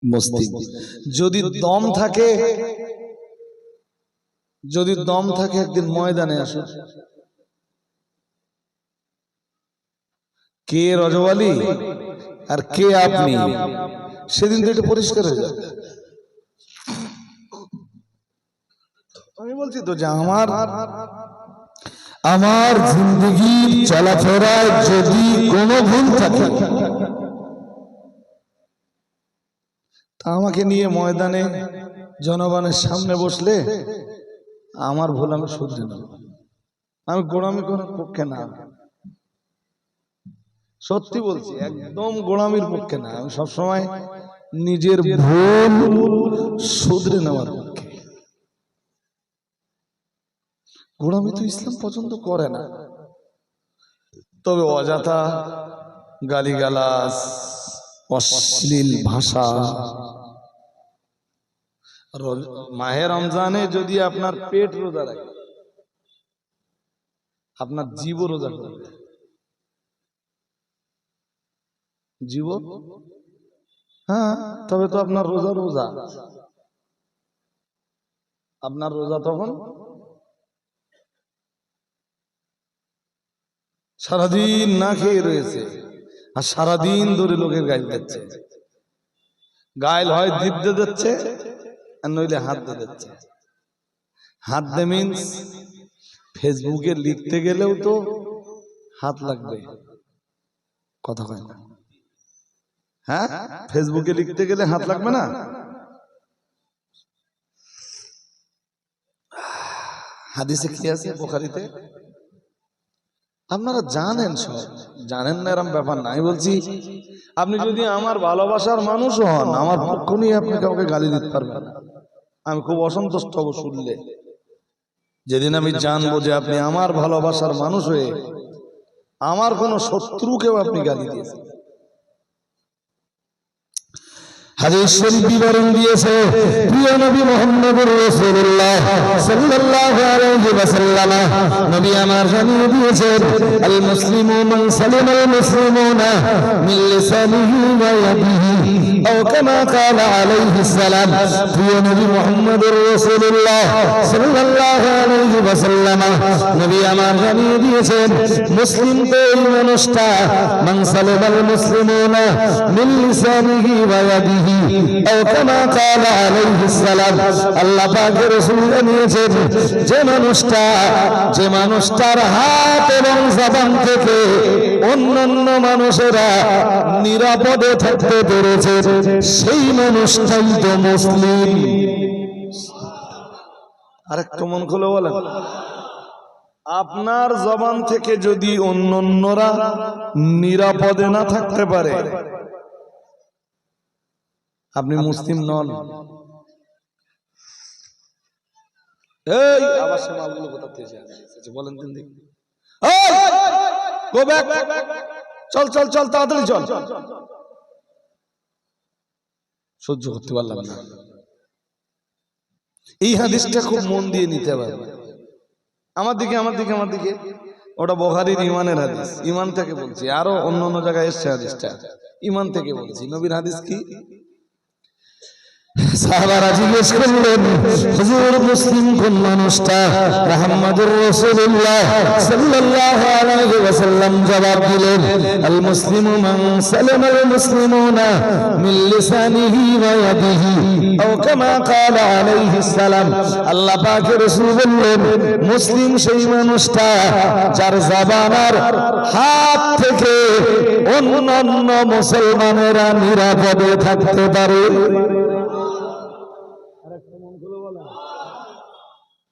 মুসলিম। যদি দম থাকে, যদি দম থাকে একদিন ময়দানে আসো, কে রজওয়ালি আর কে আপনি, সেদিন তো এটা পরিষ্কার হয়ে যাবে। আমি বলছি তো যে আমার জিন্দগির চলাফেরায় যদি কোনো ভুল থাকে তা আমাকে নিয়ে ময়দানে জনগণের সামনে বসলে আমার ভুল আমি শুধরে নেব। আমি গোড়ামি করার পক্ষে না, সত্যি বলছি, একদম গোড়ামির পক্ষে না। আমি সবসময় নিজের ভুল শুধরে নেওয়ার পক্ষে। গোড়ামি তো ইসলাম পছন্দ করে না। তবে অযথা গালিগালাজ, অশ্লীল ভাষা, মাহে রমজানে যদি আপনার পেট রোজা রাখে, আপনার জীব রোজা করবে, জীব, হ্যাঁ, তবে তো আপনার রোজা রোজা, আপনার রোজা তখন সারাদিন না খেয়ে রয়েছে, আর সারাদিন ধরে লোকের গাইল দিচ্ছে। গাইল হয় জিভ দিয়ে দিচ্ছে, আর নইলে হাত দিয়ে দিচ্ছে। হাত দে মিন্স ফেসবুকে লিখতে গেলেও তো হাত লাগবে, কথা কয় না? হ্যাঁ, ফেসবুকে লিখতে গেলে হাত লাগবে না? হাদিসে কি আছে? বুখারীতে। আপনারা জানেন, সব জানেন না এরকম ব্যাপার না। আমি বলছি, আপনি যদি আমার ভালোবাসার মানুষ হন, আমার পক্ষ নিয়ে আপনি কাউকে গালি দিতে পারবেন না। আমি খুব অসন্তুষ্ট হব শুনলে। যেদিন আমি জানবো যে আপনি আমার ভালোবাসার মানুষ হয়ে আমার কোন শত্রুকেও আপনি গালি দিয়েছেন। হাদিস শরীফ বিবরণ দিয়েছে প্রিয় নবী মুহাম্মদুর রাসূলুল্লাহ সাল্লাল্লাহু আলাইহি ওয়াসাল্লাম। নবী আমার জানিয়ে দিয়েছেন, আল মুসলিমু মান সালামাল মুসলিমুনা মিন লিসানিহি ওয়া ইয়াদিহি, আও কামা ক্বালা আলাইহিস সালাম। প্রিয় নবী মুহাম্মদুর রাসূলুল্লাহ সাল্লাল্লাহু আলাইহি ওয়াসাল্লাম, নবী আমার জানিয়ে দিয়েছেন, মুসলিম তো এই মানুষটা, মান সালামাল মুসলিমুনা মিন লিসানিহি ওয়া ইয়াদিহি, আল্লাহ পাকের রাসূল জানিয়েছেন, যে মানুষটার হাত এবং জবান থেকে অন্যান্য মানুষেরা নিরাপদে থাকতে পেরেছে, সেই মানুষটাই তো মুসলিম। আরেকটু মন খুলে বলেন, আপনার জবান থেকে যদি অন্যান্যরা নিরাপদে না থাকতে পারে, আপনি মুসলিম নন। এই আবার সে মালগুলো কোথা থেকে আসছে বলেন দিন দেখি। এই গো ব্যাক, চল চল চল, তাড়াতাড়ি চল। সহ্য করতে পারলাম না। এই হাদিসটা খুব মন দিয়ে নিতে হবে। আমার দিকে আমার দিকে আমার দিকে, ওটা বুখারীর ঈমানের হাদিস, ঈমান থেকে বলছি। আরো অন্য অন্য জায়গায় এসেছে হাদিসটা, ঈমান থেকে বলছি। নবীর হাদিস কি? সাহাবারা জিজ্ঞেস করলেন, হুজুর মুসলিম কোন মানুষটা? মুহাম্মদুর রাসূলুল্লাহ সাল্লাল্লাহু আলাইহি ওয়াসাল্লাম জবাব দিলেন, আল মুসলিমু মান সালামাল মুসলিমুনা মিন লিসানিহি ওয়া ইয়াদিহি, আও কামা ক্বালা আলাইহিস সালাম। আল্লাহ পাকের রাসূল বললেন, মুসলিম সেই মানুষটা যার জবান আর হাত থেকে অন্যান্য মুসলমানেরা নিরাপদে থাকতে পারে।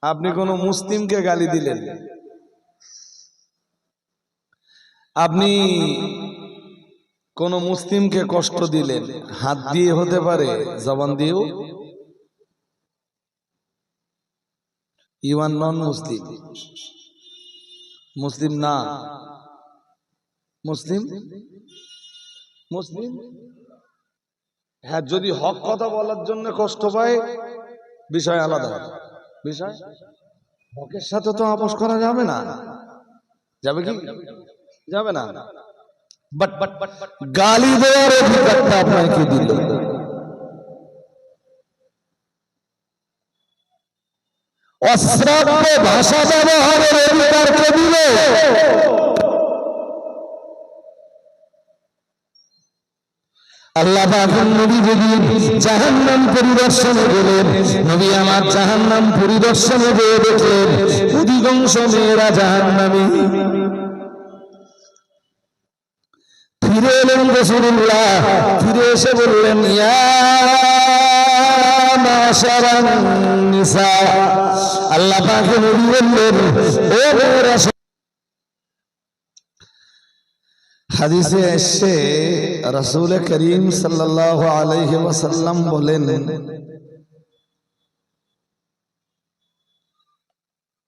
আপনি কোন মুসলিমকে গালি দিলেন, আপনি কোন মুসলিমকে কষ্ট দিলেন, হাত দিয়ে হতে পারে, জবান দিয়েও। ইউ আর নন মুসলিম, মুসলিম না। মুসলিম মুসলিম হ্যাঁ, যদি হক কথা বলার জন্য কষ্ট পায়, বিষয় আলাদা। বিষয় হকের সাথে তো আপোষ করা যাবে না, যাবে কি? যাবে না। বাট গালি দেওয়ার অধিকারটা আপনাকে দিল। অশ্রাব্য ভাষা ব্যবহারের অধিকার কে দিল? আল্লাহ পাকের নবী যদি জাহান্নাম পরিদর্শনে গেলেন, নবী আমার জাহান্নাম পরিদর্শনে গিয়ে দেখলেন অধিকাংশ মেয়েরা জাহান্নামী। ফিরে এলেন রাসূলুল্লাহ, ফিরে এসে বললেন, ইয়া মাশারান নিসা, আল্লাহ পাকের নবী বললেন, ও মেয়েরা। হাদিসে এসে রাসূল করিম সাল্লাল্লাহু আলাইহি ওয়াসাল্লাম বলেন,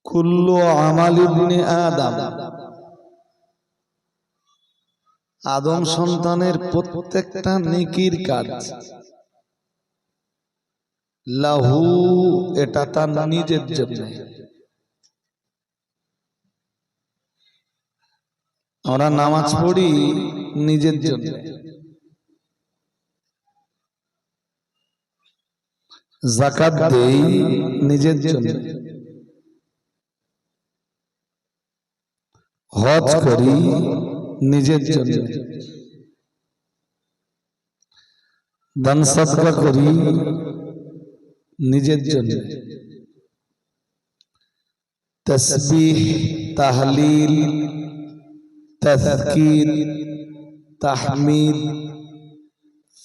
কুল্লু আমাল ইবনে আদম, আদম সন্তানের প্রত্যেকটা নেকির কাজ, লাহু, এটা তার নিজের জন্য। আমরা নামাজ পড়ি নিজের জন্য, যাকাত দেই নিজের জন্য, হজ করি নিজের জন্য, দান সদকা করি নিজের জন্য, তাসবিহ, তাহলিল, তাযকির, তাহমিদ,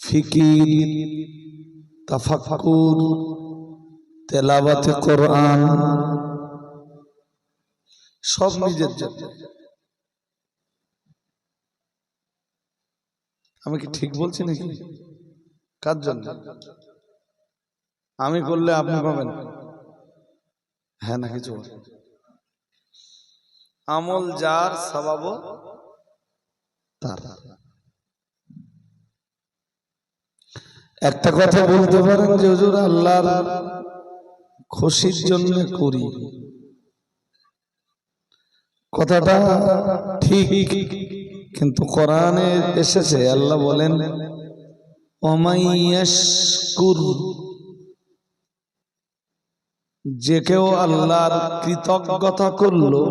ফিকির, তাফাক্কুর, তেলাওয়াতে কোরআন, সব নিজের জন্য। আমি কি ঠিক বলছি নাকি? কার জন্য? আমি করলে আপনি পাবেন, হ্যাঁ না কিছু আমল যার সওয়াব তার। একটা কথা বলতে পারেন যে হুজুর আল্লাহর খুশির জন্য করি, কথাটা ঠিক, কিন্তু কোরআনে এসেছে আল্লাহ বলেন, ওমাইয়াশকুর, যে কেউ আল্লাহর কৃতজ্ঞতা করলো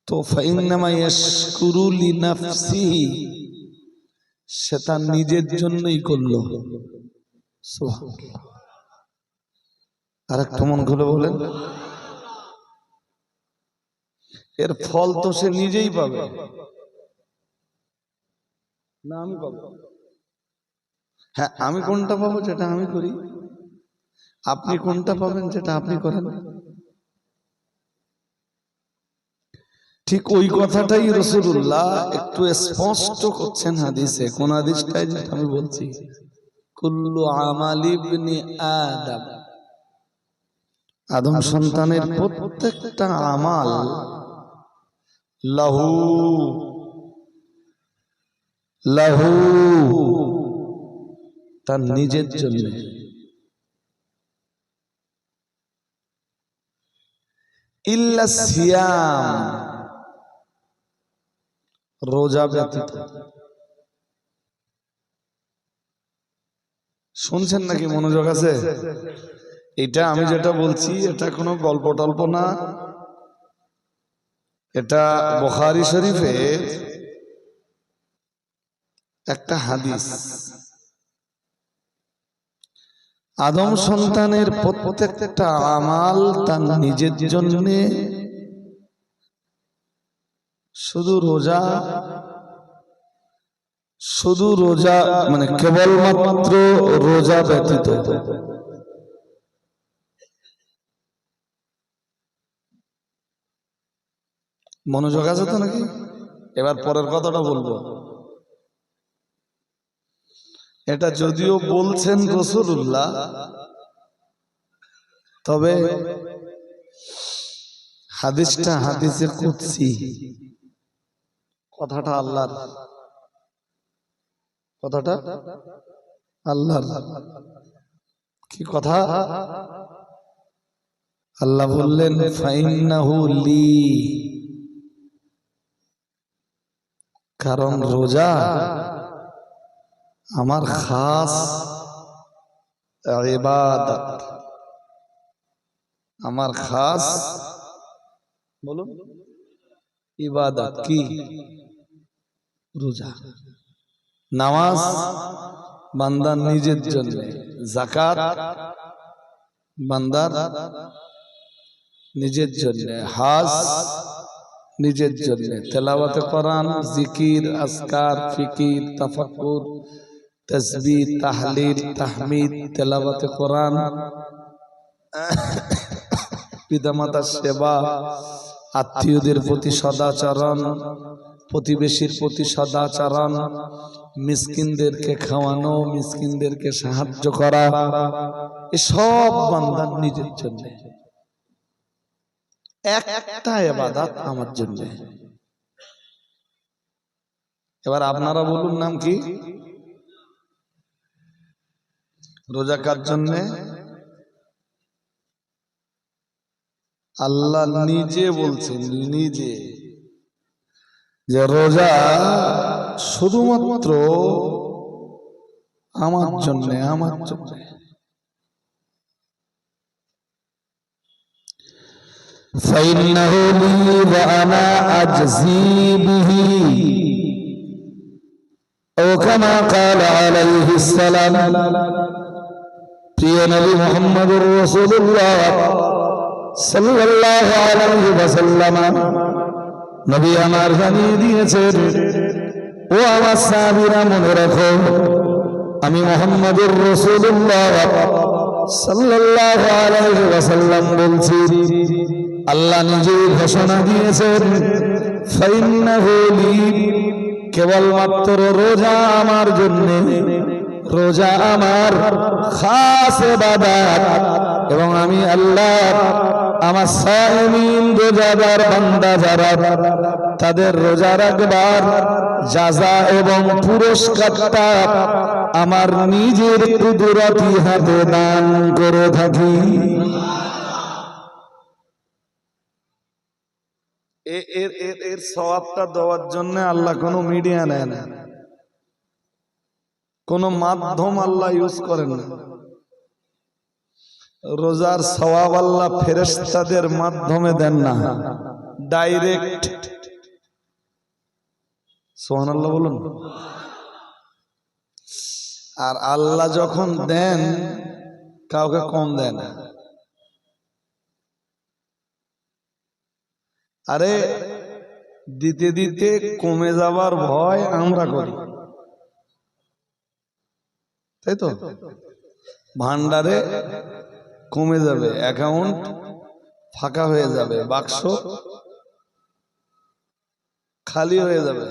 তো ফাইন্নামা ইয়াশকুরু লিনাফসিহি, সে তার নিজের জন্যই করলো। সুবহানাল্লাহ। আরেকটু মন খুলে বলেন, এর ফল তো সে নিজেই পাবে না আমি পাবো? হ্যাঁ, আমি কোনটা পাবো যেটা আমি করি, আপনি কোনটা পাবেন যেটা আপনি করেন? ঠিক ওই কথাটাই রাসূলুল্লাহ একটু স্পষ্ট করছেন হাদিসে। কোন হাদিসটাই যেটা আমি বলছি, কুল্লু আমালি ইবনি আদম, আদম সন্তানের প্রত্যেকটা আমাল, লাহু, লাহু, তার নিজের জন্য। ইল্লা সিয়াম, রোজা ব্যতীত। শুনছেন নাকি? মনোযোগ আছে? এটা আমি যেটা বলছি এটা কোনো গল্প টল্প না, এটা বুখারী শরীফে একটা হাদিস। আদম সন্তানের প্রত্যেকটা আমাল তার নিজের জন্য, শুধু রোজা মানে কেবলমাত্র রোজা ব্যতীত। মনোযোগ আছে তো নাকি? এবার পরের কথাটা বলবো। এটা যদিও বলছেন রাসূলুল্লাহ, তবে হাদিসটা হাদিসে কুদসি, কথাটা আল্লাহর, কথাটা আল্লাহর। কি কথা? আল্লাহ বললেন, ফাইন্নাহু লি, কারণ রোজা আমার খাস ইবাদত, আমার খাস বলুন ইবাদত কি? রোজা। নামাজ বান্দার নিজের জন্য, যাকাত বান্দার নিজের জন্য, হজ নিজের জন্য, তেলাওয়াতে কোরআন, জিকির, আজকার, ফিকির, তাফাক্কুর, তাসবিহ, তাহলিল, তাহমিদ, তেলাওয়াতে কোরআন, পিতামাতার সেবা, আত্মীয়দের প্রতি সদাচরণ, প্রতিবেশীর প্রতি সদাচরণ, মিসকিনদেরকে খাওয়ানো, মিসকিনদেরকে সাহায্য করা, এসব বান্দার নিজের জন্য। একটা ইবাদত আমার জন্য। এবার আপনারা বলুন নাম কি? রোজা কার জন্য? আল্লাহ নিজে বলছেন, নিজে, যে রোজা শুধুমাত্র আমার জন্য, আমার জন্য। فإنه لي وأنا أجزي به أو كما قال عليه السلام। প্রিয় নবী মুহাম্মদুর রাসূলুল্লাহ সাল্লাল্লাহু আলাইহি ওয়াসাল্লাম নবী আমার জানিয়ে দিয়েছেন, ও আমার সাহাবীরা মনে রাখো, আমি মুহাম্মদুর রাসূলুল্লাহ সাল্লাল্লাহু আলাইহি ওয়াসাল্লাম বলছি, আল্লাহ নিজেই ঘোষণা দিয়েছেন, ফাইন্নাহু লি, কেবলমাত্র রোজা আমার জন্য, রোজা আমার খাস ইবাদত, এবং আমি আল্লাহ আমার সাইমিন রোজাদার বান্দা যারা, তাদের রোজা রাখবার জাযা এবং পুরস্কারটা আমার নিজের কুদরতি হাতে দান করে থাকি। এর সওয়াবটা দেওয়ার জন্য আল্লাহ কোনো মিডিয়া নেয় না, কোন মাধ্যম আল্লাহ ইউজ করেন না। রোজার সওয়াব আল্লাহ ফেরেশতাদের মাধ্যমে দেন না, ডাইরেক্ট। সুবহানাল্লাহ বলুন। আর আল্লাহ যখন দেন কাউকে কম দেন না। আরে দিতে দিতে কমে যাবার ভয় আমরা করি, তাই তো? ভান্ডারে কমে যাবে, অ্যাকাউন্ট ফাঁকা হয়ে যাবে, বাক্স খালি হয়ে যাবে।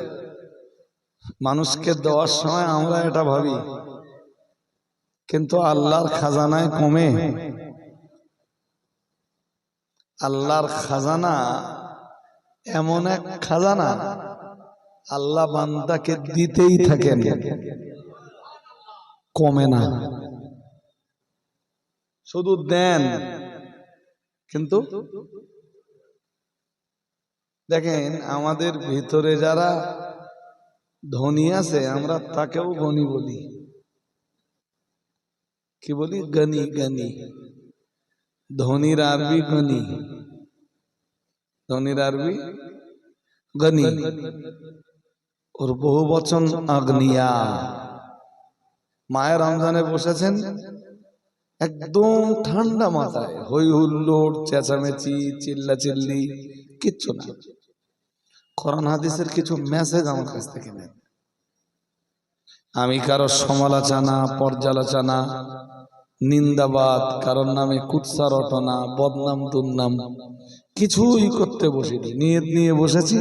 মানুষকে দেওয়ার সময় আমরা এটা ভাবি, কিন্তু আল্লাহর খাজানায় কমে। আল্লাহর খাজানা এমন এক খাজানা, আল্লাহ বান্দাকে দিতেই থাকেন, কমে না। শুধু দেন, কিন্তু দেখেন আমাদের ভিতরে যারা ধনী আছে, আমরা তাকেও গনি বলি। কি বলি? গনি। গনি, ধনীর আরবি গনি, ধনীর আরবি গনি, ওর বহু বচন আগ্নিয়া। মায়ের রমজানে বসেছেন একদম ঠান্ডা মাথায়, হই হুল্লোড়, চেঁচামেচি, চিল্লাচিল্লি কিচ্ছু না। কোরআন হাদিসের কিছু মেসেজ আমার কাছ থেকে নেন। আমি কারো সমালোচনা, পর্যালোচনা, নিন্দাবাদ, কারোর নামে কুৎসা রটনা, বদনাম দুর্নাম কিছুই করতে বসিনি। নিয়ত নিয়ে বসেছি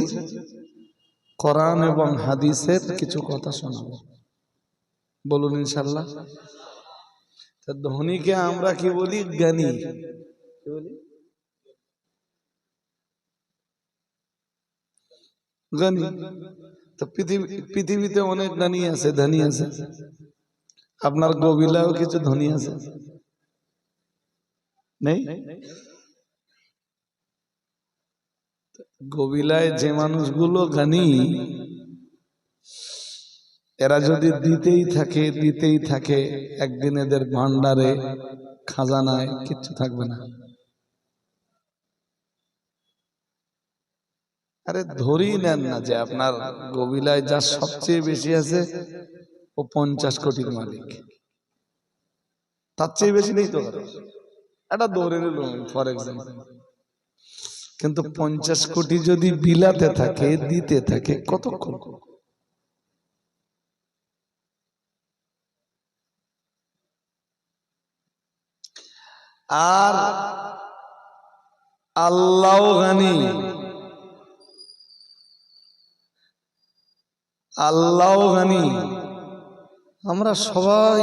কোরআন এবং হাদিসের কিছু কথা শোনাবো। বলুন ইনশাল্লাহ। ধনীকে আমরা কি বলি? জ্ঞানী। কি বলি? জ্ঞানী। তো পৃথিবীতে অনেক জ্ঞানী আছে, ধনী আছে। আপনার গবিলাও কিছু ধনী আছে, নেই? গবিলায় যে মানুষগুলো জ্ঞানী, এরা যদি দিতেই থাকে, একদিন এদের ভান্ডারে, খাজানায় কিচ্ছু থাকবে না। আরে ধরেই নেন না যে আপনার গবিলায় যা সবচেয়ে বেশি আছে ও 50 কোটির মালিক, তার চেয়ে বেশি নেই তো এটা ধরে নিল ফর এক্সাম্পল। কিন্তু 50 কোটি যদি বিলাতে থাকে, দিতে থাকে, কতক্ষণ? আর আল্লাহ গানি, আল্লাহ গানি, আমরা সবাই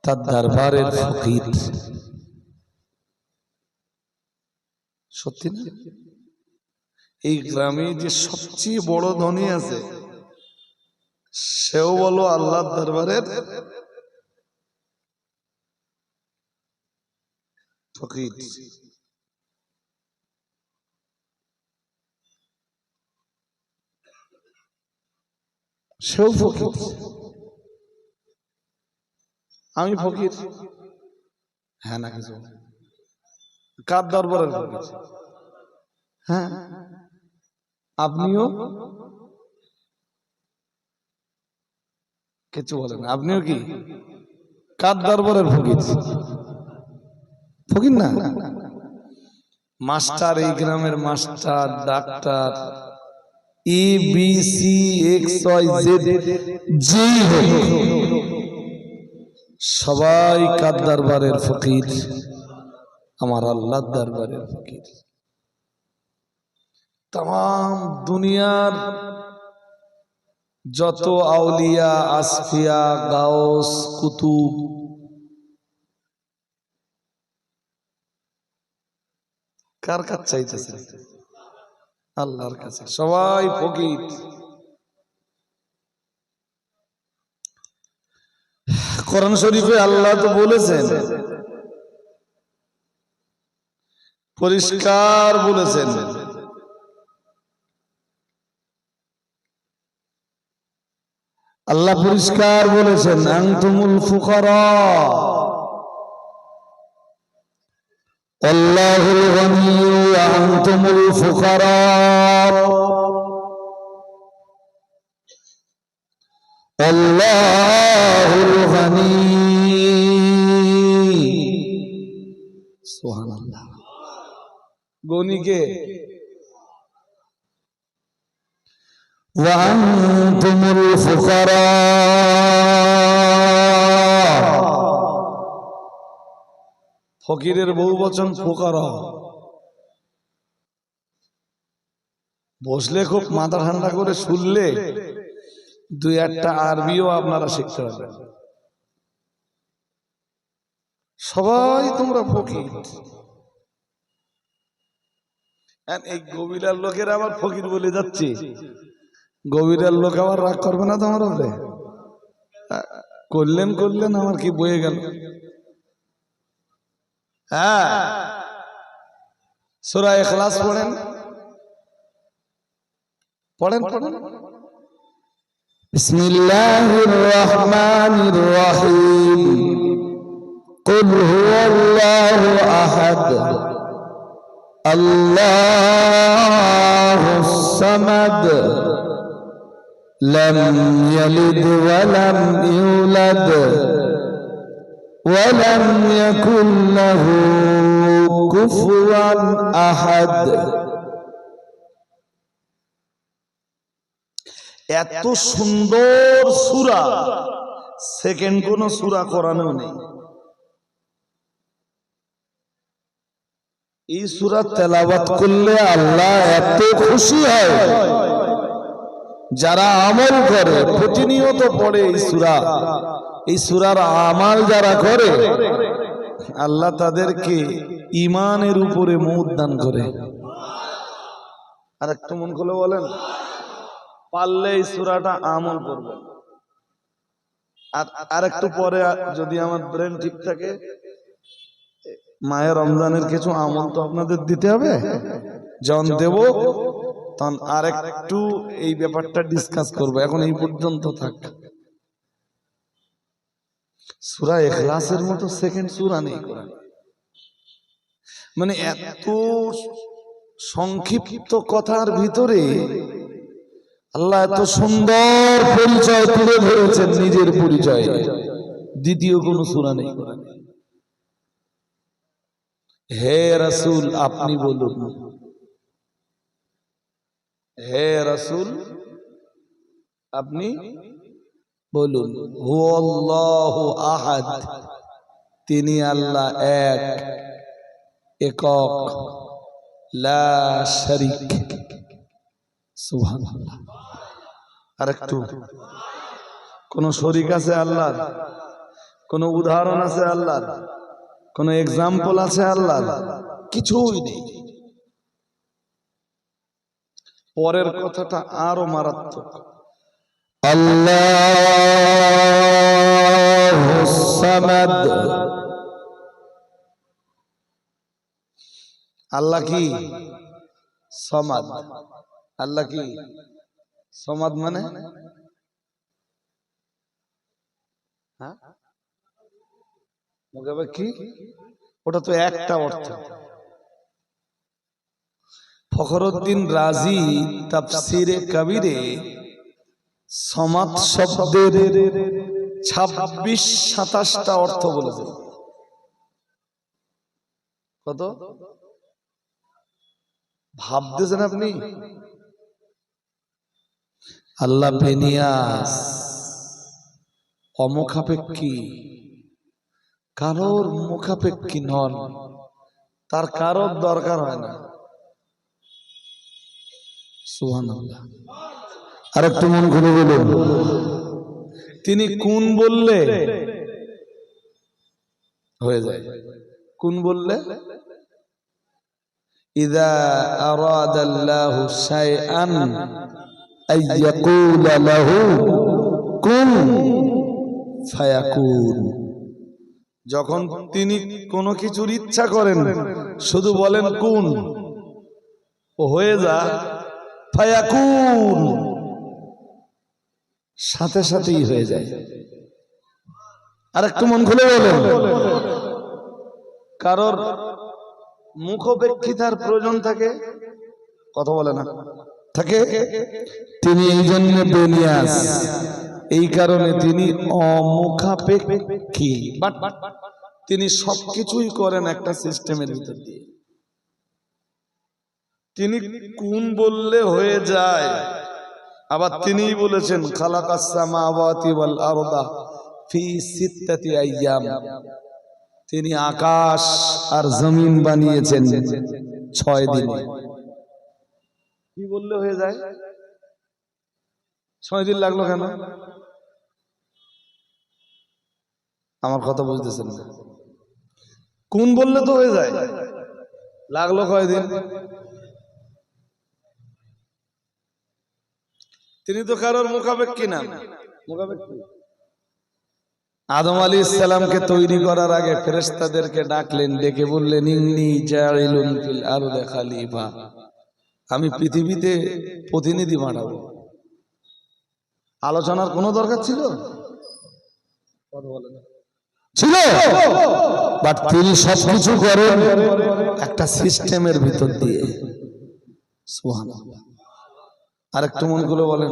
তার দরবারের ফকির। সত্যি না? এই গ্রামে যে সবচেয়ে বড় ধনী আছে সেও বলো আল্লাহর দরবারের ফকির। সেও ফকির, আমি ফকির। হ্যাঁ না কিছু কার দরবারের ফকির? হ্যাঁ, আপনিও কিছু বলেন, আপনিও কি কার দরবারের ফকির? ফকির না? মাস্টার, এই গ্রামের মাস্টার, ডাক্তার, ABCXYZ যেই হোক, সবাই কার দরবারের ফকির? আমার আল্লাহর দরবারের ফকির। तमाम দুনিয়ার যত আউলিয়া, আসফিয়া, গাউস, কুতুব, কার কাছে চাইতেছে? আল্লাহর কাছে। সবাই ফকির। কোরআন শরীফে আল্লাহ তো বলেছেন, পরিষ্কার বলেছেন, আল্লাহ পরিষ্কার বলেছেন, আনতুমুল ফুকারা আল্লাহুল গনি ওয়া আনতুমুল ফুকারা আল্লাহুল গনি। সুবহানাল্লাহ। গনি কে? ওয়া আনতুমুল ফুকারা, ফকিরের বহু বচন ফুকারা। বসলে খুব মাথা ঠান্ডা করে শুনলে দুই একটা আরবিও আপনারা শিখতে পারবেন। সবাই তোমরা ফকির। এই গভীরার লোকের আবার ফকির বলে যাচ্ছে, গভীরার লোক আবার রাগ করবে না তোমার উপরে? করলেন করলেন, আমার কি বয়ে গেল। হ্যাঁ, সূরা ইখলাস পড়েন, পড়েন পড়েন। বিসমিল্লাহির রহমানির রহিম। কুল হুয়াল্লাহু আহাদ আল্লাহুস সামাদ লাম ইয়ালিদ ওয়া লাম ইউলাদ ওয়া লাম ইয়াকুল লাহু কুফুয়ান আহাদ। এত সুন্দর সূরা সেকেন্ড কোন সূরা কোরআনেও নেই। এই সূরা তেলাওয়াত করলে আল্লাহ এত খুশি হয়, যারা আমল করে প্রতিনিয়ত পড়ে এই সূরার আমাল যারা করে, আল্লাহ তাদেরকে ঈমানের উপরে মওত দান করে। আর একটু মন খুলে বলেন, পারলে এই সূরাটা আমল করবেন। আর একটু পরে যদি আমার ব্রেন ঠিক থাকে, মায়ের রমজানের কিছু আমল তো আপনাদের দিতে হবে, যখন দেব তখন আর একটু এই ব্যাপারটা ডিসকাস করব। এখন এই পর্যন্ত থাক। সূরা ইখলাসের মতো সেকেন্ড সূরা নেই কোরআনে। মানে এত সংক্ষিপ্ত কথার ভিতরে আল্লাহ এত সুন্দর পরিচয় তুলে ধরেছেন, নিজের পরিচয়। দ্বিতীয় কোন সূরা নেই কোরআনে। হে রাসূল আপনি বলুন, হে রাসূল আপনি বলুন, হুয়াল্লাহু আহাদ, তিনি আল্লাহ এক, একক, লা শারীক। সুবহানাল্লাহ। আরেকটু, কোন শরীক আছে আল্লাহর? কোন উদাহরণ আছে আল্লাহর? কোন এক্সাম্পল আছে আল্লাহর? কিছুই নেই। পরের কথাটা আরো মারাত্মক। আল্লাহুস সামাদ, আল্লাহ কি সমাদ? আল্লাহ কি সমাদ মানে? কি? ওটা তো একটা অর্থ। ফখরুদ্দিন রাজি তাফসিরে কবিরে সমাদ শব্দের 26-27টা অর্থ বলেছে। কত ভাবতেছেন আপনি? আল্লাহ বেনিয়াস, অমুখাপেক্ষী, কারোর মুখাপেক্ষী নন, তার কারোর দরকার হয় না। সুবহানাল্লাহ। আরেকটু মন খুলে বলুন, তিনি কোন বললে হয়ে যায়। কোন বললে, ইযা আরাদাল্লাহু শাইআন আইয়াকুলা লাহু কুন ফায়াকুন। যখন তিনি কোনো কিছুর ইচ্ছা করেন শুধু বলেন কুন, ও হয়ে যা। ফায়াকুন, সাথে সাথেই হয়ে যায়। আরেকটু মন খুলে বলুন, কারোর মুখোপেক্ষিতার প্রয়োজন থাকে? কথা বলে না থাকে। তিনি এই জন্য বেনিয়াস, এই কারণে তিনি অমুখাপেক্ষী, বাট তিনি সবকিছুই করেন একটা সিস্টেমের ভিতর দিয়ে। তিনি কোন বললে হয়ে যায়। আবার তিনিই বলেছেন খালাকাস সামাওয়াতি ওয়াল আরদা ফি সিত্তাতি আইয়াম, তিনি আকাশ আর জমিন বানিয়েছেন 6 দিনে। কি বললে হয়ে যায়? 6 দিন লাগলো কেন? আমার কথা বুঝতেছেন না? কোন বললে তো হয়ে যায়, লাগলো কয়দিন? তিনি তো কারোর মুখাপেক্ষী না। মুখাপেক্ষী আদম আলাইহিস সালামকে তৈরি করার আগে ফেরেশতাদেরকে ডাকলেন, ডেকে বললেন ইন্নী জাইলুন ফিল আরদি খলিফা, আমি পৃথিবীতে প্রতিনিধি বানাবো। আলোচনার কোনো দরকার ছিল? ছিল, বাট তিনি সবকিছু করেন একটা সিস্টেমের ভিতর দিয়ে। সুবহানাল্লাহ। আরেকটু মন করে বলেন,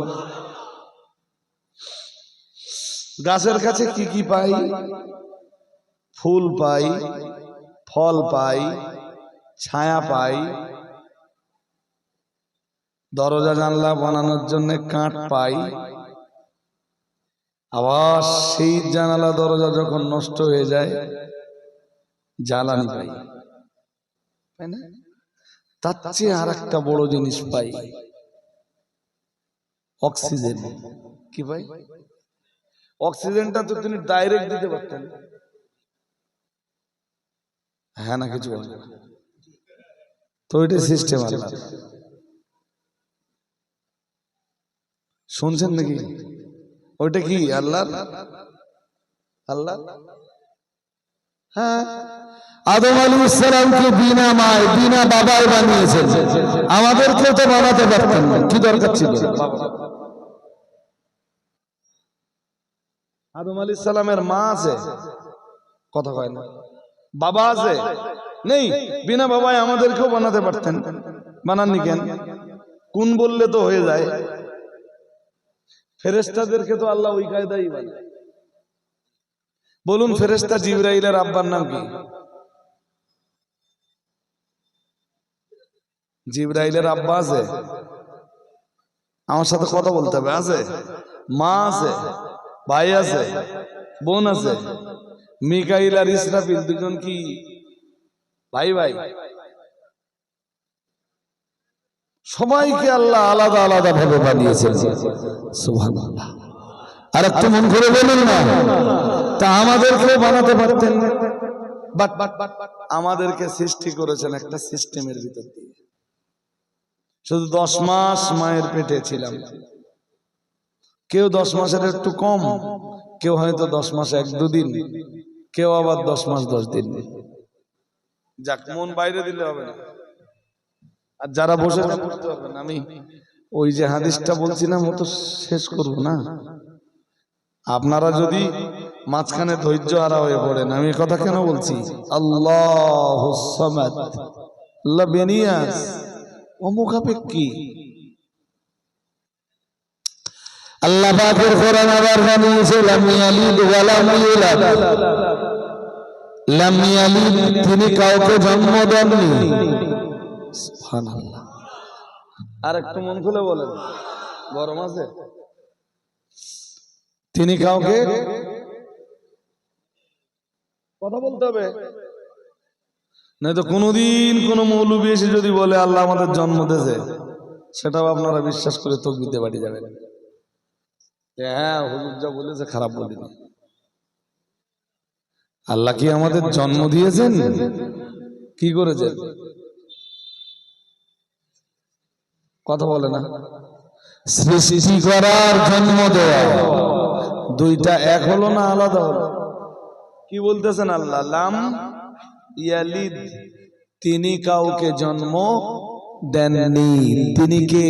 গাছের কাছে কি কি পাই? ফুল পাই, ফল পাই, ছায়া পাই, দরজা জানলা বানানোর জন্য কাঠ পাই। আবার সেই জানালা দরজা যখন নষ্ট হয়ে যায় জ্বালানি পাই, তাই না? তার চেয়ে আর একটা বড় জিনিস পাই, অক্সিজেন। কি পাই? অক্সিজেনটা তো তিনি ডাইরেক্ট দিতে পারতেন। হ্যাঁ না কিছু বলেন তো? এটা সিস্টেম আল্লাহ। শুনছেন নাকি? ওইটা কি আল্লাহ? আল্লাহ হ্যাঁ, আদম আলাইহিস সালামকে বিনা মায় বিনা বাবায় বানিয়েছেন, আমাদেরকেও তো বানাতে পারতেন না, কি দরকার ছিল? আদম আলাইহিস সালামের মা আছে, কথা কয় না। বাবা আছে নেই? বিনা বাবায় আমাদেরকেও বানাতে পারতেন, বানাননি কেন? কুন বললে তো হয়ে যায়। ফেরেশতাদেরকে তো আল্লাহ ওই কায়দাই বানায়। বলুন ফেরেশতা জিবরাইলের আব্বার নাম কি? জিবরাইলের আব্বা আছে? আমার সাথে কথা বলতে হবে। আছে? মা আছে, ভাই আছে, বোন আছে। মিকাইল আর ইসরাফিল দুজন কি ভাই ভাই? সবাইকে আল্লাহ আলাদা আলাদা ভাবে বানিয়েছেন। সুবহানাল্লাহ। আর একটু মন করে বলুন না, তা আমাদেরকেও বানাতে পারতেন না। বাট আমাদেরকে সৃষ্টি করেছেন একটা সিস্টেমের ভিতর দিয়ে। শুধু 10 মাস মায়ের পেটে ছিলাম। কেউ 10 মাসের একটু কম, কেউ হয়তো 10 মাস 1-2 দিন, কেউ আবার 10 মাস 10 দিন। যাক, মন বাইরে দিলে হবে না। আর যারা বসে করতে পারবেন, আমি ওই যে হাদিসটা বলছিলাম ও তো শেষ করব না। আপনারা যদি মাঝখানে ধৈর্য হারা হয়ে পড়েন, আমি কথা কেন বলছি? আল্লাহুস সামাদ, আল্লাহ বেনিয়াস, অমুখাপেক্ষী। আল্লাহ পাকের কোরআন আবার জানিয়েছে লাম ইয়ালিদ ওয়া লাম ইউলাদ। লাম ইয়ালিদ, তিনি কাউকে জন্ম দেননি। সুবহানাল্লাহ। আর একটু মন খুলে বলেন, গরম আছে? তিনি কাউকে, কথা বলতে হবে, নয়তো কোনোদিন কোন মৌলবী এসে যদি বলে আল্লাহ আমাদের জন্ম দিয়েছে, সেটাও আপনারা বিশ্বাস করে তাকবীর দিয়ে বাড়ি যাবেন। হ্যাঁ, হুজুর যা বলেছে খারাপ বলিনি। আল্লাহ কি আমাদের জন্ম দিয়েছেন? কি করেছেন? কথা বলে না। সৃষ্টি করার, জন্ম দেওয়া, দুইটা এক হলো না আলাদা হলো? কি বলতেছেন আল্লাহ? লাম ইয়ালিদ, তিনি কাউকে জন্ম দেননি। তিনি কে?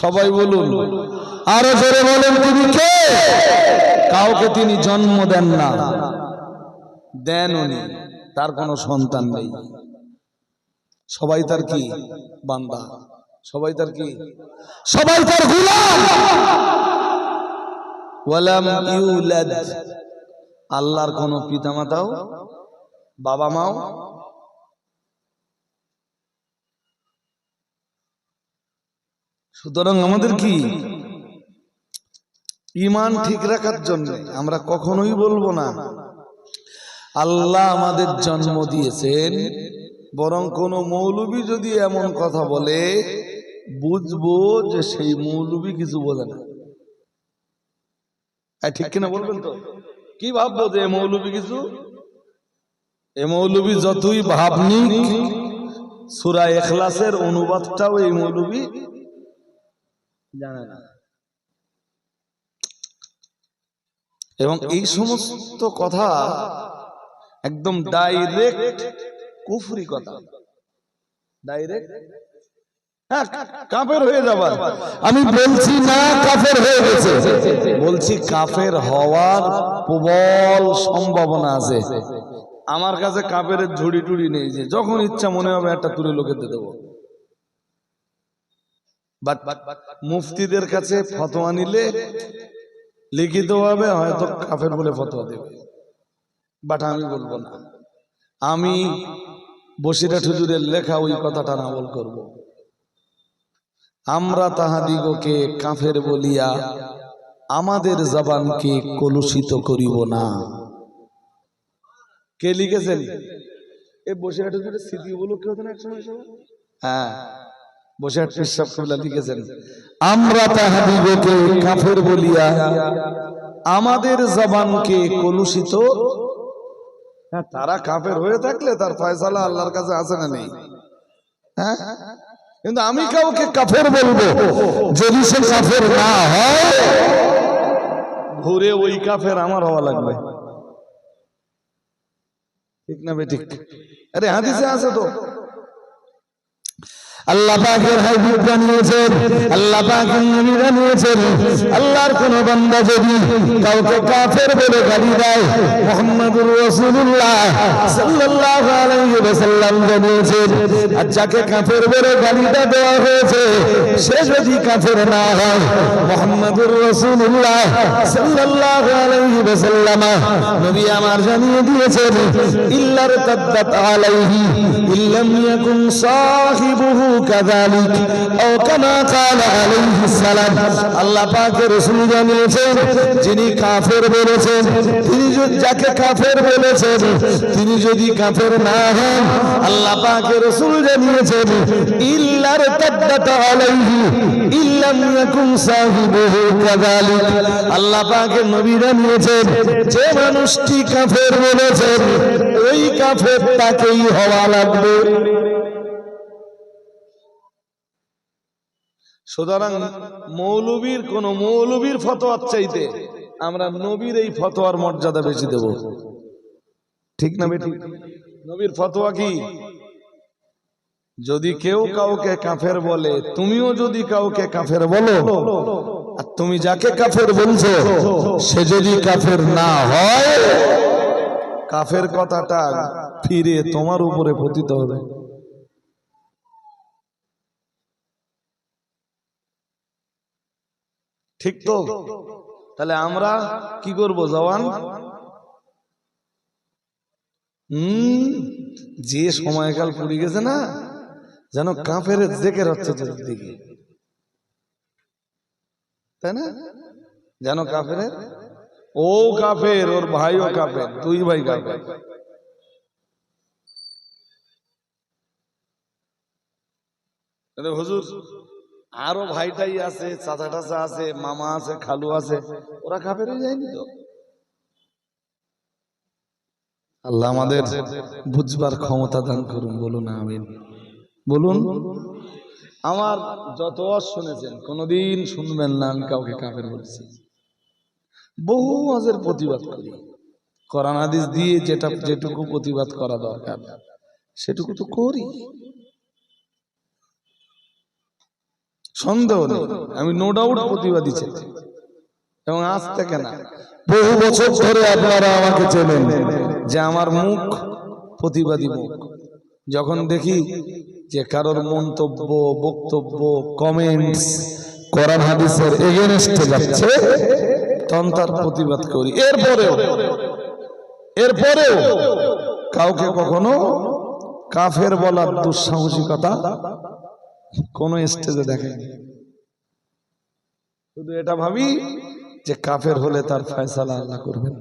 সবাই বলুন, আরো জোরে বলেন, তিনি কে? কাউকে তিনি জন্ম দেন না, দেন উনি, তার কোনো সন্তান নেই। সবাই তার কি? বান্দা। সবাই তার কি? সবাই তার গোলাম। ওয়ালাম ইউলাদ, আল্লাহর কোনো পিতামাতাও, বাবা মাও সুতরাং আমাদের কি ঈমান ঠিক রাখার জন্য আমরা কখনোই বলবো না আল্লাহ আমাদের জন্ম দিয়েছেন। বরং কোন মৌলবী যদি এমন কথা বলে, বুঝবো যে সেই মৌলবী কিছু বলে না। ঠিক কিনা বলবেন তো? কি ভাববো যে মৌলবী কিছু, এ মৌলবী যতই ভাবনিক, সূরা ইখলাসের অনুবাদটাও এই মৌলবী জানে না। এবং এই সমস্ত কথা একদম ডাইরেক্ট কুফরি কথা, ডাইরেক্ট কাফের হয়ে যাবার। আমি বলছি না কাফের হয়ে গেছে, বলছি কাফের হওয়ার প্রবল সম্ভাবনা আছে। আমার কাছে কাফের ঝুড়ি টুড়ি নেই যে যখন ইচ্ছা মনে হবে একটা তুলে লোকেতে দেবো। মুফতিদের কাছে ফতোয়া নিলে লিখিত ভাবে হয়তো কাফের বলে ফতোয়া দেবে, বাট আমি বলবো না। আমি বসিরহাট হুজুরের লেখা ওই কথাটা আমল করব। আমরা তাহাদিগকে কাফের বলিয়া আমাদের জবানকে কলুষিত করিব না। কে লিখেছেন? এই বসিরহাট হুজুরের স্মৃতি উপলক্ষে হতো না একসময় সব? হ্যাঁ, বসিরহাট পীর সাহেব কিবলা লিখেছেন, আমরা তাহাদিগকে কাফের বলিয়া আমাদের জবানকে কলুষিত। তারা কাফের হয়ে থাকলে তার ফয়সালা আল্লাহর কাছে আছে না নেই? হ্যাঁ, কিন্তু আমি কাউকে কাফের বলবো যদি সে কাফের না হয়, ঘুরে ওই কাফের আমার হওয়া লাগবে। ঠিক না বেঠিক? আরে হাদিসে আছে তো, আল্লাহ পাকের হাবিব জানিয়েছেন, আল্লাহ পাকের নবী জানিয়েছেন, আল্লাহর কোন বান্দা যদি কাউকে কাফের বলে গালি দেয়, মুহাম্মদুর রাসূলুল্লাহ সাল্লাল্লাহু আলাইহি ওয়াসাল্লাম জানিয়েছেন, আর যাকে কাফের বলে গালিটা দেওয়া হয়েছে সে যদি কাফের না হয়, মুহাম্মদুর রাসূলুল্লাহ সাল্লাল্লাহু আলাইহি ওয়াসাল্লাম নবী আমার জানিয়ে দিয়েছেন, ইল্লার তাদ্দাত আলাইহি ইল্লাম ইয়াকুন সাহিবুহু কাযালিক আও কামা ক্বালা আলাইহিস সালাম। আল্লাহ পাকের রাসূল জানিয়েছেন, যিনি কাফের বলেছেন, তিনি যাকে কাফের বলেছেন তিনি যদি কাফের না হন, আল্লাহ পাকের রাসূল জানিয়েছেন, ইল্লার তাদ্দাত আলাইহি ইল্লাম ইয়াকুন সাহিবুহু কাযালিক। আল্লাহ পাকের নবী জানিয়েছেন, যে মানুষটি কাফের বলেছেন ওই কাফের তাকেই হওয়া লাগবে। সুতরাং মৌলবীর ফতোয়ার চাইতে আমরা নবীর এই ফতোয়ার মর্যাদা বেশি দেব, ঠিক না বেঠিক? নবীর ফতোয়া কি? যদি কেউ কাউকে কাফের বলে, তুমিও যদি কাউকে কাফের বলো, আর তুমি যাকে কাফের বলছো সে যদি কাফের না হয়, কাফের কথাটা ফিরে তোমার উপরে পতিত হবে। ঠিক তো? তাহলে আমরা কি করব জওয়ান? যে সময়কাল পড়ে গেছে না, যেন কাফের জিকির হচ্ছে চারদিকে, তাই না? যেন কাফের, ও কাফের, ওর ভাইও কাফের, দুই ভাই কাফের। হুজুর আরো ভাইটাই আছে, চাচা টাচা আছে, মামা আছে, খালু আছে, ওরা কাফের হয়ে যায়নি তো? আল্লাহ আমাদের বুঝবার ক্ষমতা দান করুন, বলুন আমিন। বলুন। আমার যত ওয়াজ শুনেছেন, কোনদিন শুনবেন না আমি কাউকে কাফের বলছি। বহু ওয়াজের প্রতিবাদ করি, কোরআন হাদিস দিয়ে যেটুকু প্রতিবাদ করা দরকার সেটুকু তো করি, সন্দেহ নেই। আমি নো ডাউট প্রতিবাদী ছিলাম, এবং আজ থেকে না, বহু বছর ধরে আপনারা আমাকে চেনেন যে আমার মুখ প্রতিবাদী মুখ। যখন দেখি যে কারোর মন্তব্য, বক্তব্য, কমেন্টস কোরআন হাদিসের এগেইনস্টে যাচ্ছে, তখন তার প্রতিবাদ করি। এরপরেও কাউকে কখনো কাফের বলার দুঃসাহসিকতা কোন স্টেজে দেখায়নি। শুধু এটা ভাবি যে কাফের হলে তার ফয়সালা আল্লাহ করবেন।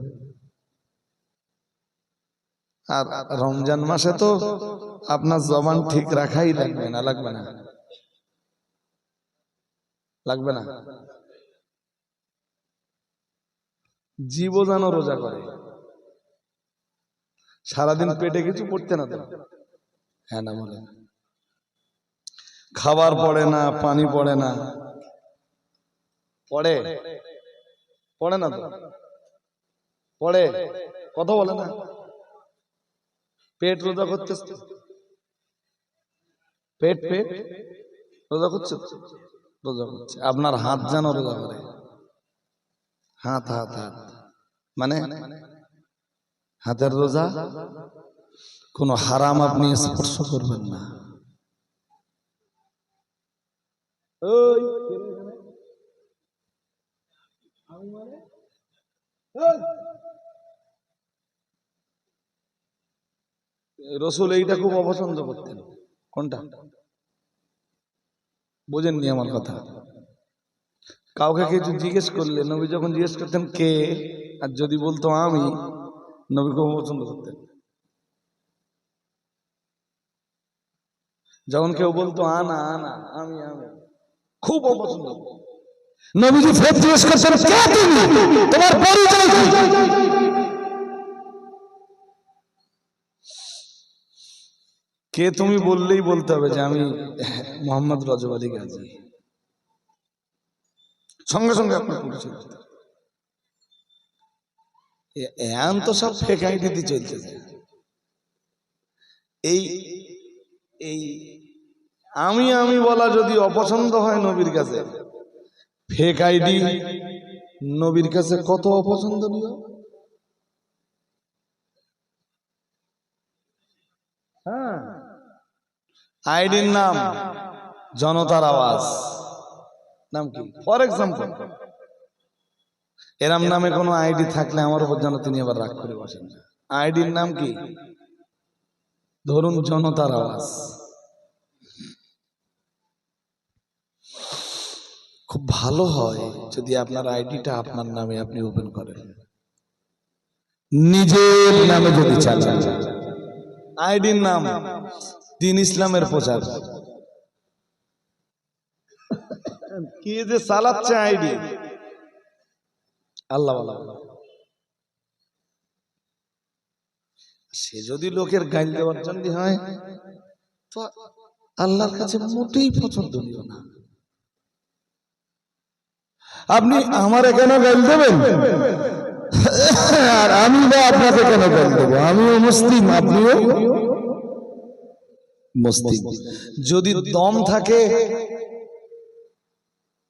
আর রমজান মাসে তো আপনার জবান ঠিক রাখাই লাগবে না, লাগবে না, লাগবে না। জীবও যেন রোজা করে, সারাদিন পেটে কিছু পড়তে না তো, হ্যাঁ না বলে, খাবার পড়ে না, পানি পড়ে না, পড়ে পড়ে না তো, পড়ে, কথা বলে না, পেট রোজা করতে, পেট রোজা করছে, রোজা করছে। আপনার হাত যেন রোজা করে, হাত মানে হাতের রোজা, কোন হারাম আপনি স্পর্শ করবেন না। রসুল এইটা খুব অপছন্দ করতেন। কোনটা? বোঝেননি আমার কথা? কাউকে কিছু জিজ্ঞেস করলে নবী যখন জিজ্ঞেস করতেন কে, আর যদি বলতো আমি, নবী খুব অপছন্দ করতেন। যখন কেউ বলতো আনা আনা, আমি খুব অপছন্দ করতেন। নবীজি ফের জিজ্ঞেস করছেন, কে তুমি, তোমার পরিচয় কি? কে তুমি বললেই বলতে হবে যে আমি মোহাম্মদ রজব আলী গাজী, সঙ্গে সঙ্গে আপনার পরিচয়। এখন তো সব ফেক আইডিতে চলতেছে। এই আমি আমি বলা যদি অপছন্দ হয় নবীর কাছে, ফেক আইডি নবীর কাছে কত অপছন্দনীয়। হ্যাঁ, আইডির নাম জনতার আওয়াজ, নাম কি ফর এক্সাম্পল, এরম নামে কোনো আইডি থাকলে আমার উপর যেন তিনি আবার রাগ করে বসেন না। আইডির নাম কি? ধরুন জনতার আওয়াজ। খুব ভালো হয় যদি আপনার আইডিটা আপনার নামে আপনি ওপেন করেন, নিজের নামে যদি চালান। আইডির নাম দ্বীন ইসলামের প্রচার। কি যে চালাচ্ছে আইডি, আল্লাহ আল্লাহ। সে যদি লোকের গাইল দেওয়ার জন্য হয় তো আল্লাহর কাছে মোটেই পছন্দনীয় না। আপনি আমার কেন গাইল দেবেন, আর আমি বা আপনাকে কেন গাইল দেবো? আমিও মুসলিম, আপনিও মুসলিম। যদি দম থাকে,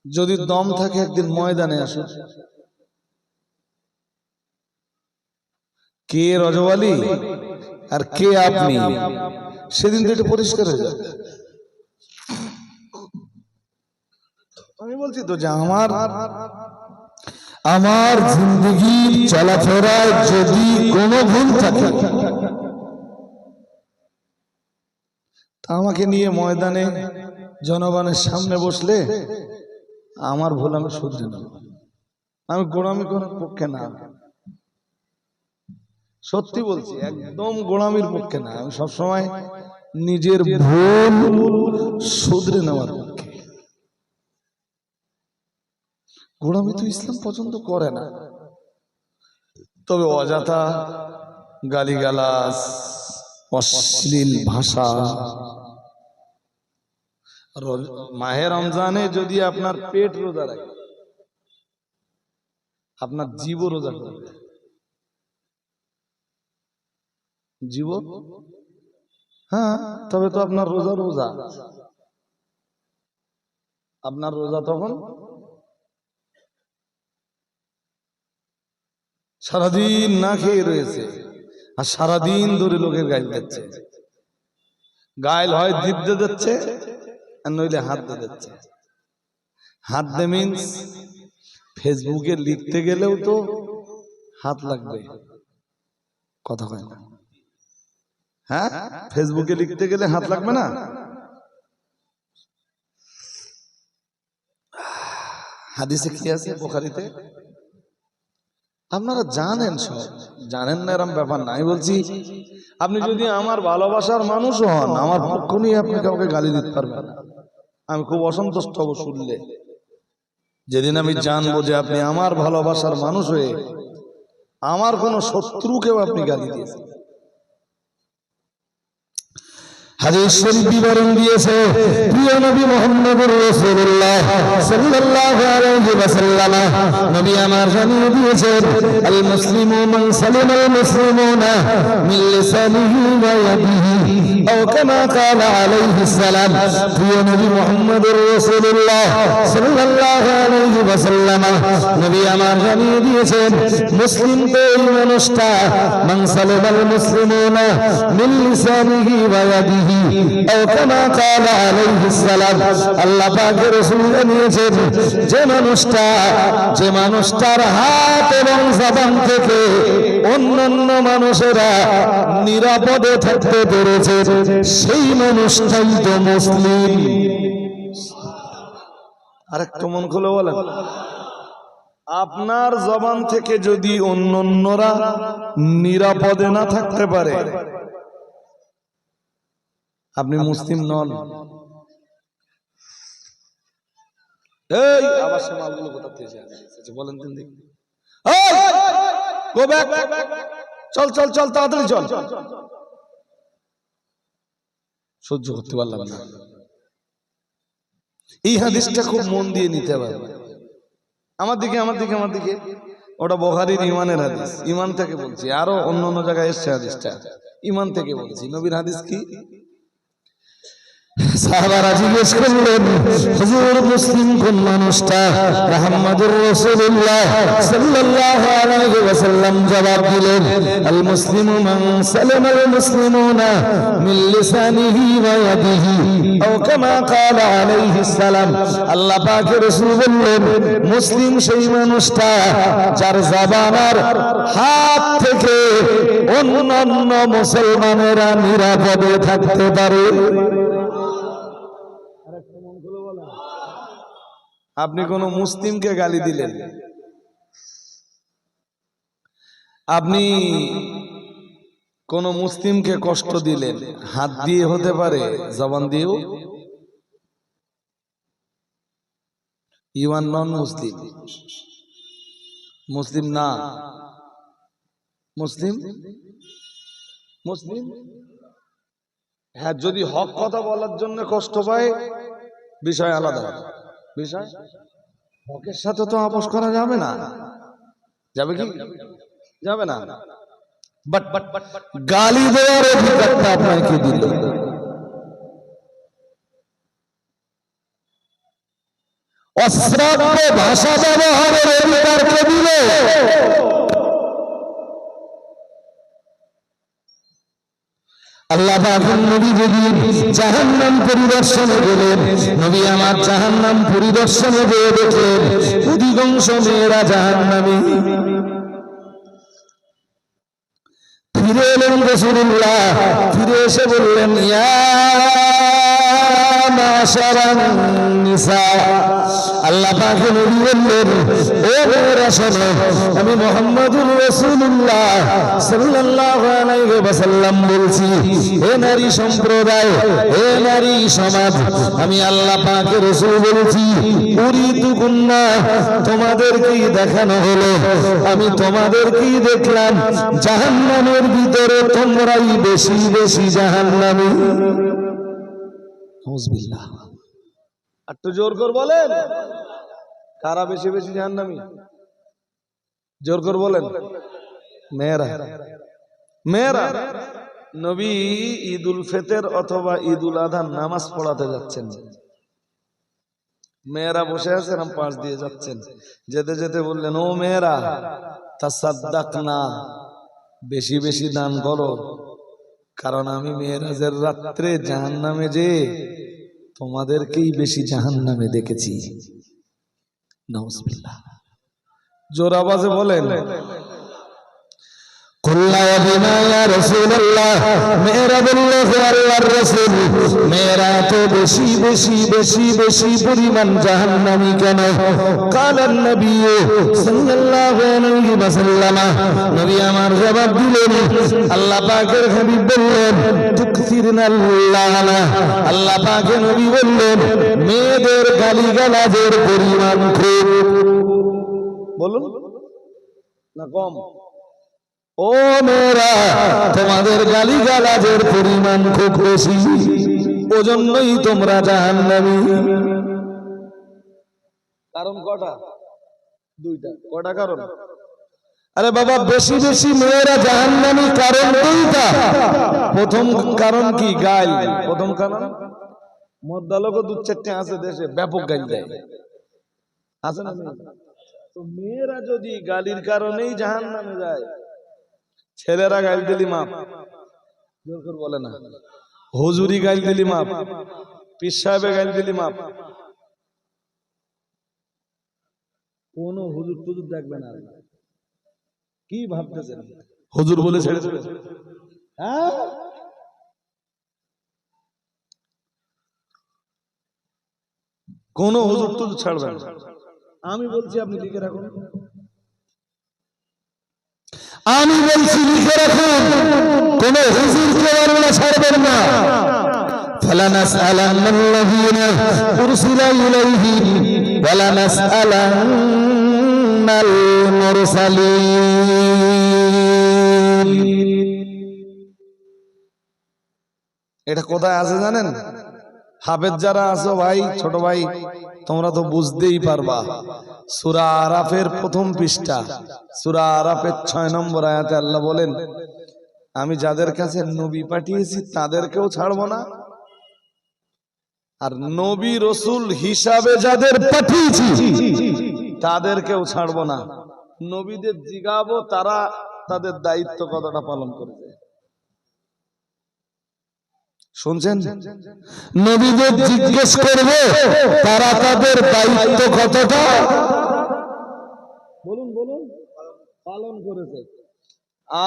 যদি দম থাকে একদিন ময়দানে আসুন, কে রজওয়ালি আর কে আপনি, সেদিন তো এটা পরিষ্কার হয়ে যাবে। আমি বলছি তো যে আমার জিন্দগির চলাফেরায় যদি কোনো ভুল থাকে তা আমাকে নিয়ে ময়দানে জনগণের সামনে বসলে আমার ভুল আমি শুধরে নেব। আমি গোড়ামি করার পক্ষে না, সত্যি বলছি, একদম গোড়ামির পক্ষে না। আমি সবসময় নিজের ভুল শুধরে নেওয়ার পক্ষে। গোড়ামি তো ইসলাম পছন্দ করে না, তবে অযথা গালিগালাজ, অশ্লীল ভাষা। মাহে রমজানে যদি আপনার পেট রোজা রাখে, আপনার জীবও রোজা করবে। জীব, হ্যাঁ, তবে তো আপনার রোজা রোজা, আপনার রোজা তখন সারাদিন না খেয়ে রয়েছে, আর সারাদিন ধরে লোকের গাইল দিচ্ছে। গাইল হয় জিভ দিয়ে দিচ্ছে, আর নইলে হাত দিয়ে দিচ্ছে। হাত দে মিন্স ফেসবুকে লিখতে গেলেও তো হাত লাগবে, কথা কয় না? হ্যাঁ, ফেসবুকে লিখতে গেলে হাত লাগবে না? হাদিসে কি আছে বুখারীতে? আপনারা জানেন, সব জানেন না এরকম ব্যাপার না। আমি বলছি আপনি যদি আমার ভালোবাসার মানুষ হন, আমার পক্ষ নিয়ে আপনি কাউকে গালি দিতে পারবেন না। আমি খুব অসন্তুষ্ট হব শুনলে। যেদিন আমি জানবো যে আপনি আমার ভালোবাসার মানুষ হয়ে আমার কোন শত্রুকেও আপনি গালি দিয়েছেন। হাদিস শরীফ বিবরণ দিয়েছে প্রিয় নবী মুহাম্মদুর রাসূলুল্লাহ সাল্লাল্লাহু আলাইহি ওয়াসাল্লাম। নবী আমার জানিয়ে দিয়েছেন, আল মুসলিমু মান সালামাল মুসলিমুনা মিন লিসানিহি ওয়া ইয়াদিহি, আও কামা ক্বালা আলাইহিস সালাম। প্রিয় নবী মুহাম্মদুর রাসূলুল্লাহ সাল্লাল্লাহু আলাইহি ওয়াসাল্লাম, নবী আমার জানিয়ে দিয়েছেন, মুসলিম তো এই মানুষটা, মান সালামাল মুসলিমুনা মিন লিসানিহি ওয়া ইয়াদিহি, আল্লাহ পাকের রাসূল জানিয়েছেন, যে মানুষটার হাত এবং জবান থেকে অন্যান্য মানুষেরা নিরাপদে থাকতে পেরেছে, সেই মানুষটাই তো মুসলিম। আরেকটু মন খুলে বলেন, আপনার জবান থেকে যদি অন্যরা নিরাপদে না থাকতে পারে, আপনি মুসলিম নন। এই আবার সে মালগুলো কোথা থেকে আসছে বলেন দিন দেখি। গো ব্যাক, চল চল চল, তাড়াতাড়ি চল। সহ্য করতে পারলাম না। এই হাদিসটা খুব মন দিয়ে নিতে হবে। আমার দিকে আমার দিকে আমার দিকে, ওটা বুখারীর ঈমানের হাদিস, ঈমান থেকে বলছি। আরো অন্য জায়গায় এসেছে হাদিসটা, ঈমান থেকে বলছি। নবীর হাদিস কি? সাহাবারা জিজ্ঞেস করলেন, হুজুর মুসলিম কোন মানুষটা? মুহাম্মদুর রাসূলুল্লাহ সাল্লাল্লাহু আলাইহি ওয়াসাল্লাম জবাব দিলেন, আল মুসলিমু মান সালামাল মুসলিমুনা মিন লিসানিহি ওয়া ইয়াদিহি আও কামা ক্বালা আলাইহিস সালাম। আল্লাহ পাকের রাসূল বললেন, মুসলিম সেই মানুষটা যার জবান আর হাত থেকে অন্যান্য মুসলমানেরা নিরাপদে থাকতে পারে। আপনি কোন মুসলিমকে গালি দিলেন, আপনি কোন মুসলিমকে কষ্ট দিলেন, হাত দিয়ে হতে পারে, জবান দিয়েও। ইউ আর নন মুসলিম, মুসলিম না। মুসলিম মুসলিম হ্যাঁ, যদি হক কথা বলার জন্য কষ্ট পায় বিষয় আলাদা। বিষয় হকের সাথে তো আপোষ করা যাবে না, যাবে কি? যাবে না। বাট গালি দেওয়ার অধিকারটা আপনাকে দিল। অশ্রাব্য ভাষা ব্যবহারের অধিকারকে দিল। আল্লাহ পাকের নবী যদি জাহান্নাম পরিদর্শনে গেলেন, নবী আমার জাহান্নাম পরিদর্শনে গিয়ে দেখলেন অধিকাংশ মেয়েরা জাহান্নামী। ফিরে এলেন রাসূলুল্লাহ, ফিরে এসে বললেন, ইয়া মাশারান নিসা। আল্লাহ পাকের নবী বললেন, ও মেয়েরা শোনো, আমি মুহাম্মদুর রাসূলুল্লাহ সাল্লাল্লাহু আলাইহি ওয়াসাল্লাম বলছি, হে নারী সম্প্রদায়, হে নারী সমাজ, আমি আল্লাহ পাকের রাসূল বলছি, উরিতুকুন্না, তোমাদেরকেই দেখানো হলো, আমি তোমাদেরকেই দেখলাম জাহান্নামের ভিতরে তোমরাই বেশি বেশি জাহান্নামী। নাউযুবিল্লাহ। একটু জোর করে বলেন, কারা বেশি বেশি জাহান্নামী? জোর করে বলেন। মেয়েরা। মেয়েরা। নবী ঈদুল ফিতর অথবা ঈদুল আযহা নামাজ পড়াতে যাচ্ছেন, মেয়েরা বসে আছেন, পাশ দিয়ে যাচ্ছেন, যেতে যেতে বললেন, ও মেয়েরা, তাসাদ্দাকনা, বেশি বেশি দান করো, কারণ আমি মেরাজের রাত্রে জাহান্নামে যে তোমাদেরকেই বেশি জাহান্নামে দেখেছি। নাউযুবিল্লাহ। জোর আওয়াজে বলেন। কুল্লা বিমা ইয়া রাসূলুল্লাহ, মেয়েরা বলল, হে আল্লাহর রাসূল, মেয়েরা তো বেশি বেশি বেশি বেশি পরিমাণ জাহান্নামী কেন? কালান নবী সাল্লাল্লাহু আলাইহি ওয়াসাল্লাম, নবী আমার জবাব দিলেন, আল্লাহ পাকের হাবিব বললেন, তুকসিরনাল লানা, আল্লাহ পাকের নবী বললেন, মেয়েদের গালিগালাজের পরিমাণ খুব। বলুন না কম? ও মেয়েরা, তোমাদের গালিগালাজের পরিমাণ খুব বেশি, ওজন্যই তোমরা জাহান্নামী। কারণ কটা? দুইটা। কটা কারণ? আরে বাবা, বেশি বেশি মেয়েরা জাহান্নামী কারণ দুইটা। প্রথম কারণ কি? গাল। প্রথম কারণ মদ্দালোক দু চারটে আছে দেশে, ব্যাপক গাল দেয়, আছে না? তো মেয়েরা যদি গালির কারণেই জাহান্নামে যায়, ছেলেরা গাল দিলি মাপ, জোর করে বলে না, হুজুরি গাল দিলি মাপ, পীর সাহেবে গাল দিলি মাপ, কোন হুজুর টুজুর দেখবে না। কি ভাবতেছেন হুজুর বলে ছেড়ে ছেড়ে? হ্যাঁ, কোন হুজুর টুজুর ছাড়বে না। আমি বলছি, আপনি লিখে রাখুন। আমি বলছি লিখে রাখুন, কোন হুজুরকে আপনারা ছাড়বেন না। ফালানাসআলান্নাল্লাযীনা উরসিলা ইলাইহিম ওয়ালানাসআলান্নাল মুরসালিন। এটা কোথায় আছে জানেন? হাফেজ যারা আছো ভাই, ছোট ভাই, তোমরা তো বুঝতেই পারবা। সূরা আরাফের প্রথম পৃষ্ঠা, সূরা আরাফের 6 নম্বর আয়াতে আল্লাহ বলেন, আমি যাদের কাছে নবী পাঠিয়েছি তাদেরকেও ছাড়বো না, আর নবী রসুল হিসাবে যাদের পাঠিয়েছি তাদেরকেও ছাড়বো না। নবীদের জিগাবো তারা তাদের দায়িত্ব কতটা পালন করেছে। শুনছেন? নবীদের জিজ্ঞেস করবে তারা তাদের দায়িত্ব কতটা বলুন বলুন পালন করেছে।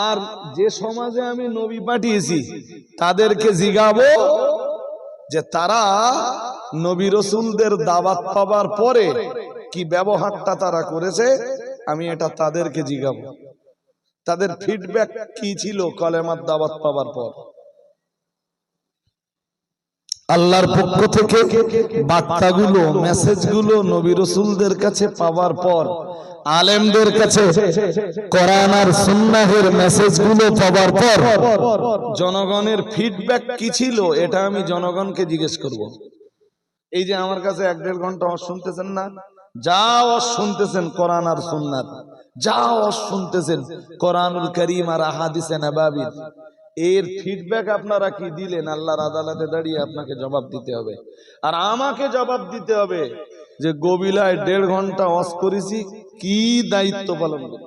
আর যে সমাজে আমি নবী পাঠিয়েছি তাদেরকে জিগাবো যে তারা নবী রসুলদের দাওয়াত পাবার পরে কি ব্যবহারটা তারা করেছে, আমি এটা তাদেরকে জিগাবো। তাদের ফিডব্যাক কি ছিল কলেমার দাওয়াত পাবার পর। আল্লাহর পক্ষ থেকে বার্তাগুলো মেসেজগুলো নবী রসুলদের কাছে পাওয়ার পর, আলেমদের কাছে কোরআন আর সুন্নাহের মেসেজগুলো পাওয়ার পর জনগণের ফিডব্যাক কি ছিল এটা আমি জনগণকে জিজ্ঞেস করব। এই যে আমার কাছে 1-1.5 ঘন্টা ওয়াজ শুনতেছেন না, যা ওয়াজ শুনতেছেন কোরআন আর সুন্নাত, যা ওয়াজ শুনতেছেন কোরআনুল কারীম আর আহাদিসে নবাবী, এর ফিডব্যাক আপনারা কি দিলেন আল্লাহর আদালতে দাঁড়িয়ে আপনাকে জবাব দিতে হবে। আর আমাকে জবাব দিতে হবে যে গবিলায় 1.5 ঘন্টা ওয়াজ করেছি, কি দায়িত্ব পালন করি।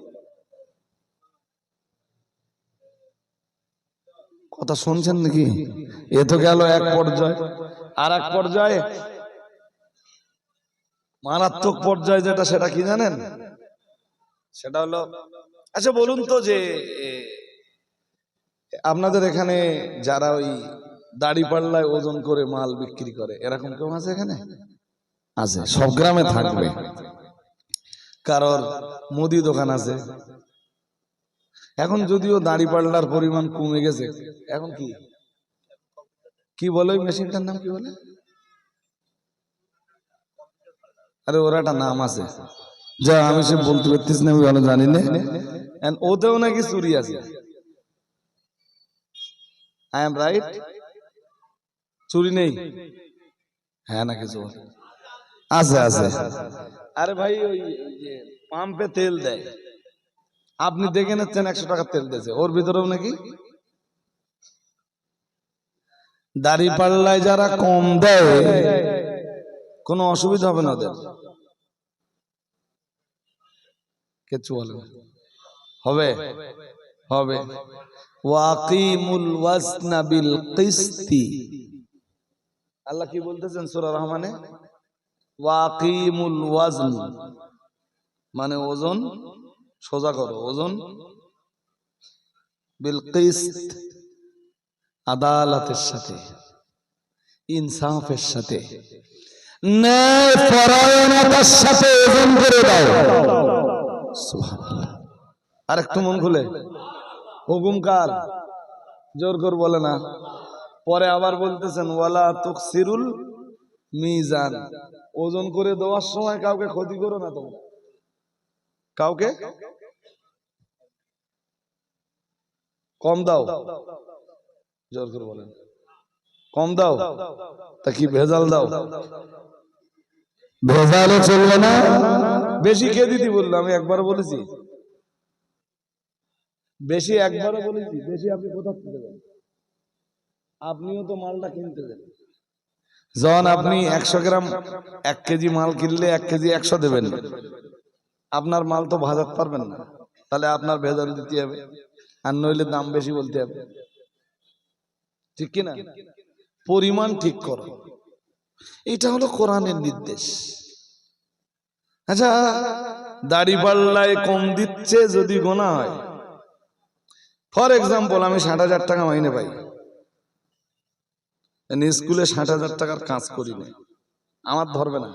কথা শুনছেন নাকি? এ তো গেল এক পর্যায়ে। আর এক পর্যায়ে মারাত্মক পর্যায়ে যেটা, সেটা কি জানেন? সেটা হলো, আচ্ছা বলুন তো যে আপনাদের এখানে যারা ওই দাড়ি পাল্লায় ওজন করে মাল বিক্রি করে এরকম কেউ আছে এখানে? আছে, সব গ্রামে থাকবে। কারোর মুদি দোকান আছে। এখন যদিও দাড়ি পাল্লার পরিমাণ কমে গেছে, এখন কি কি বলে ওই মেশিনটার নাম কি বলে? আরে ওর একটা নাম আছে, যা আমি সে বলতে পারতেছি না, আমি ভালো জানি না। ওতেও নাকি চুরি আছে। I am right? চুরি নেই? হ্যাঁ না কিছু আছে আছে। আরে ভাই ওই যে পাম্পে তেল দেয়, আপনি দেখে নিচ্ছেন 100 টাকার তেল দিয়েছে, ওর ভিতরেও নাকি দাড়ি পাল্লায় যারা কম দেয় কোনো অসুবিধা হবে না ওদের, কিছু বলে হবে হবে। ওয়াকিমুল ওয়াজনা বিল কিসতি, আল্লাহ কি বলতেছেন সূরা রহমানে? ওয়াকিমুল ওয়াজন মানে ওজন সোজা করো, ওজন বিল কিসত আদালতের সাথে, ইনসাফের সাথে, ন্যায় পরায়ণতার সাথে ওজন করে দাও। সুবহানাল্লাহ। আর একটু মন খুলে, হুকুম কার? জোর করে বলে না। পরে আবার বলতেছেন ওয়ালা তুকসিরুল মিজান, ওজন করে দেওয়ার সময় কাউকে ক্ষতি করো না তোমরা, কাউকে কম দাও। জোর করে বলেন, কম দাও তা কি ভেজাল দাও? ভেজালও চলবে না। বেশি কে দিদি বললো? আমি একবার বলেছি বেশি, একবারও বলেছি বেশি। আপনি কোথা থেকে দেবেন? আপনিও তো মালটা কিনতে দেন। যখন আপনি 100 গ্রাম 1 কেজি মাল কিনলে 1 কেজি 100 দেবেন, আপনার মাল তো ভাজাতে পারবেন না, তাহলে আপনার ভেজাল দিতে হবে, আর নইলে দাম বেশি বলতে হবে, ঠিক কিনা? পরিমাণ ঠিক করো, এটা হলো কোরআনের নির্দেশ। আচ্ছা, দাড়ি পাল্লায় কম দিচ্ছে যদি গোনা হয়, ফর এক্সাম্পল আমি 60,000 টাকা মাইনে পাই, স্কুলে 60,000 টাকার কাজ করি না, আমার ধরবে না?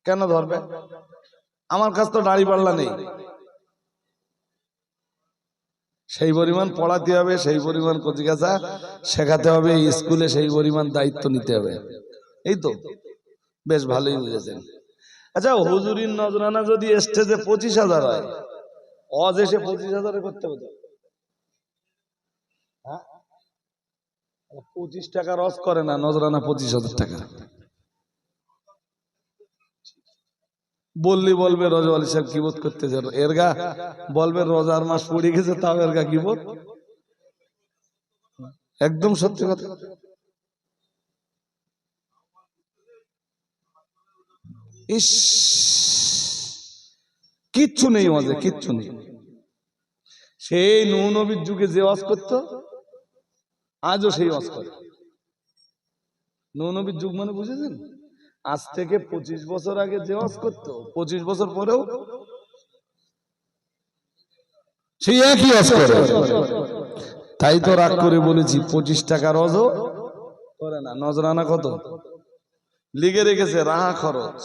কেন ধরবে? আমার কাছে তো দাড়ি পাল্লা নেই। সেই পরিমাণ পড়াতে হবে, সেই পরিমাণ কচিকাচা শেখাতে হবে, স্কুলে সেই পরিমাণ দায়িত্ব নিতে হবে। এই তো বেশ ভালোই বুঝেছেন। আচ্ছা, হুজুরির নজরানা যদি স্টেজে 25,000 হয়, অজ এসে 25,000 করতে হতো। 25 টাকা রস করে না, নজরানা 25,000 টাকা। বললি বলবে রোজাওয়ালি সাহেব কি বোধ করতেছে, এরগা বলবে রোজার মাস পড়ে গেছে, তাও এরগা কি বোধ। একদম সত্যি কথা। ইস, কিচ্ছু নেই ওয়াজে, কিচ্ছু নেই। সেই নূহ নবীর যুগে যে ওয়াজ করতো আজও সেই ওয়াজ করে। নূহ নবীর যুগ মানে বুঝেছেন? আজ থেকে 25 বছর আগে যে ওয়াজ করতো 25 বছর পরেও সেই একই ওয়াজ করে। তাই তো রাগ করে বলেছি 25 টাকা রজও করে না। নজরানা কত লিখে রেখেছে? রাহা খরচ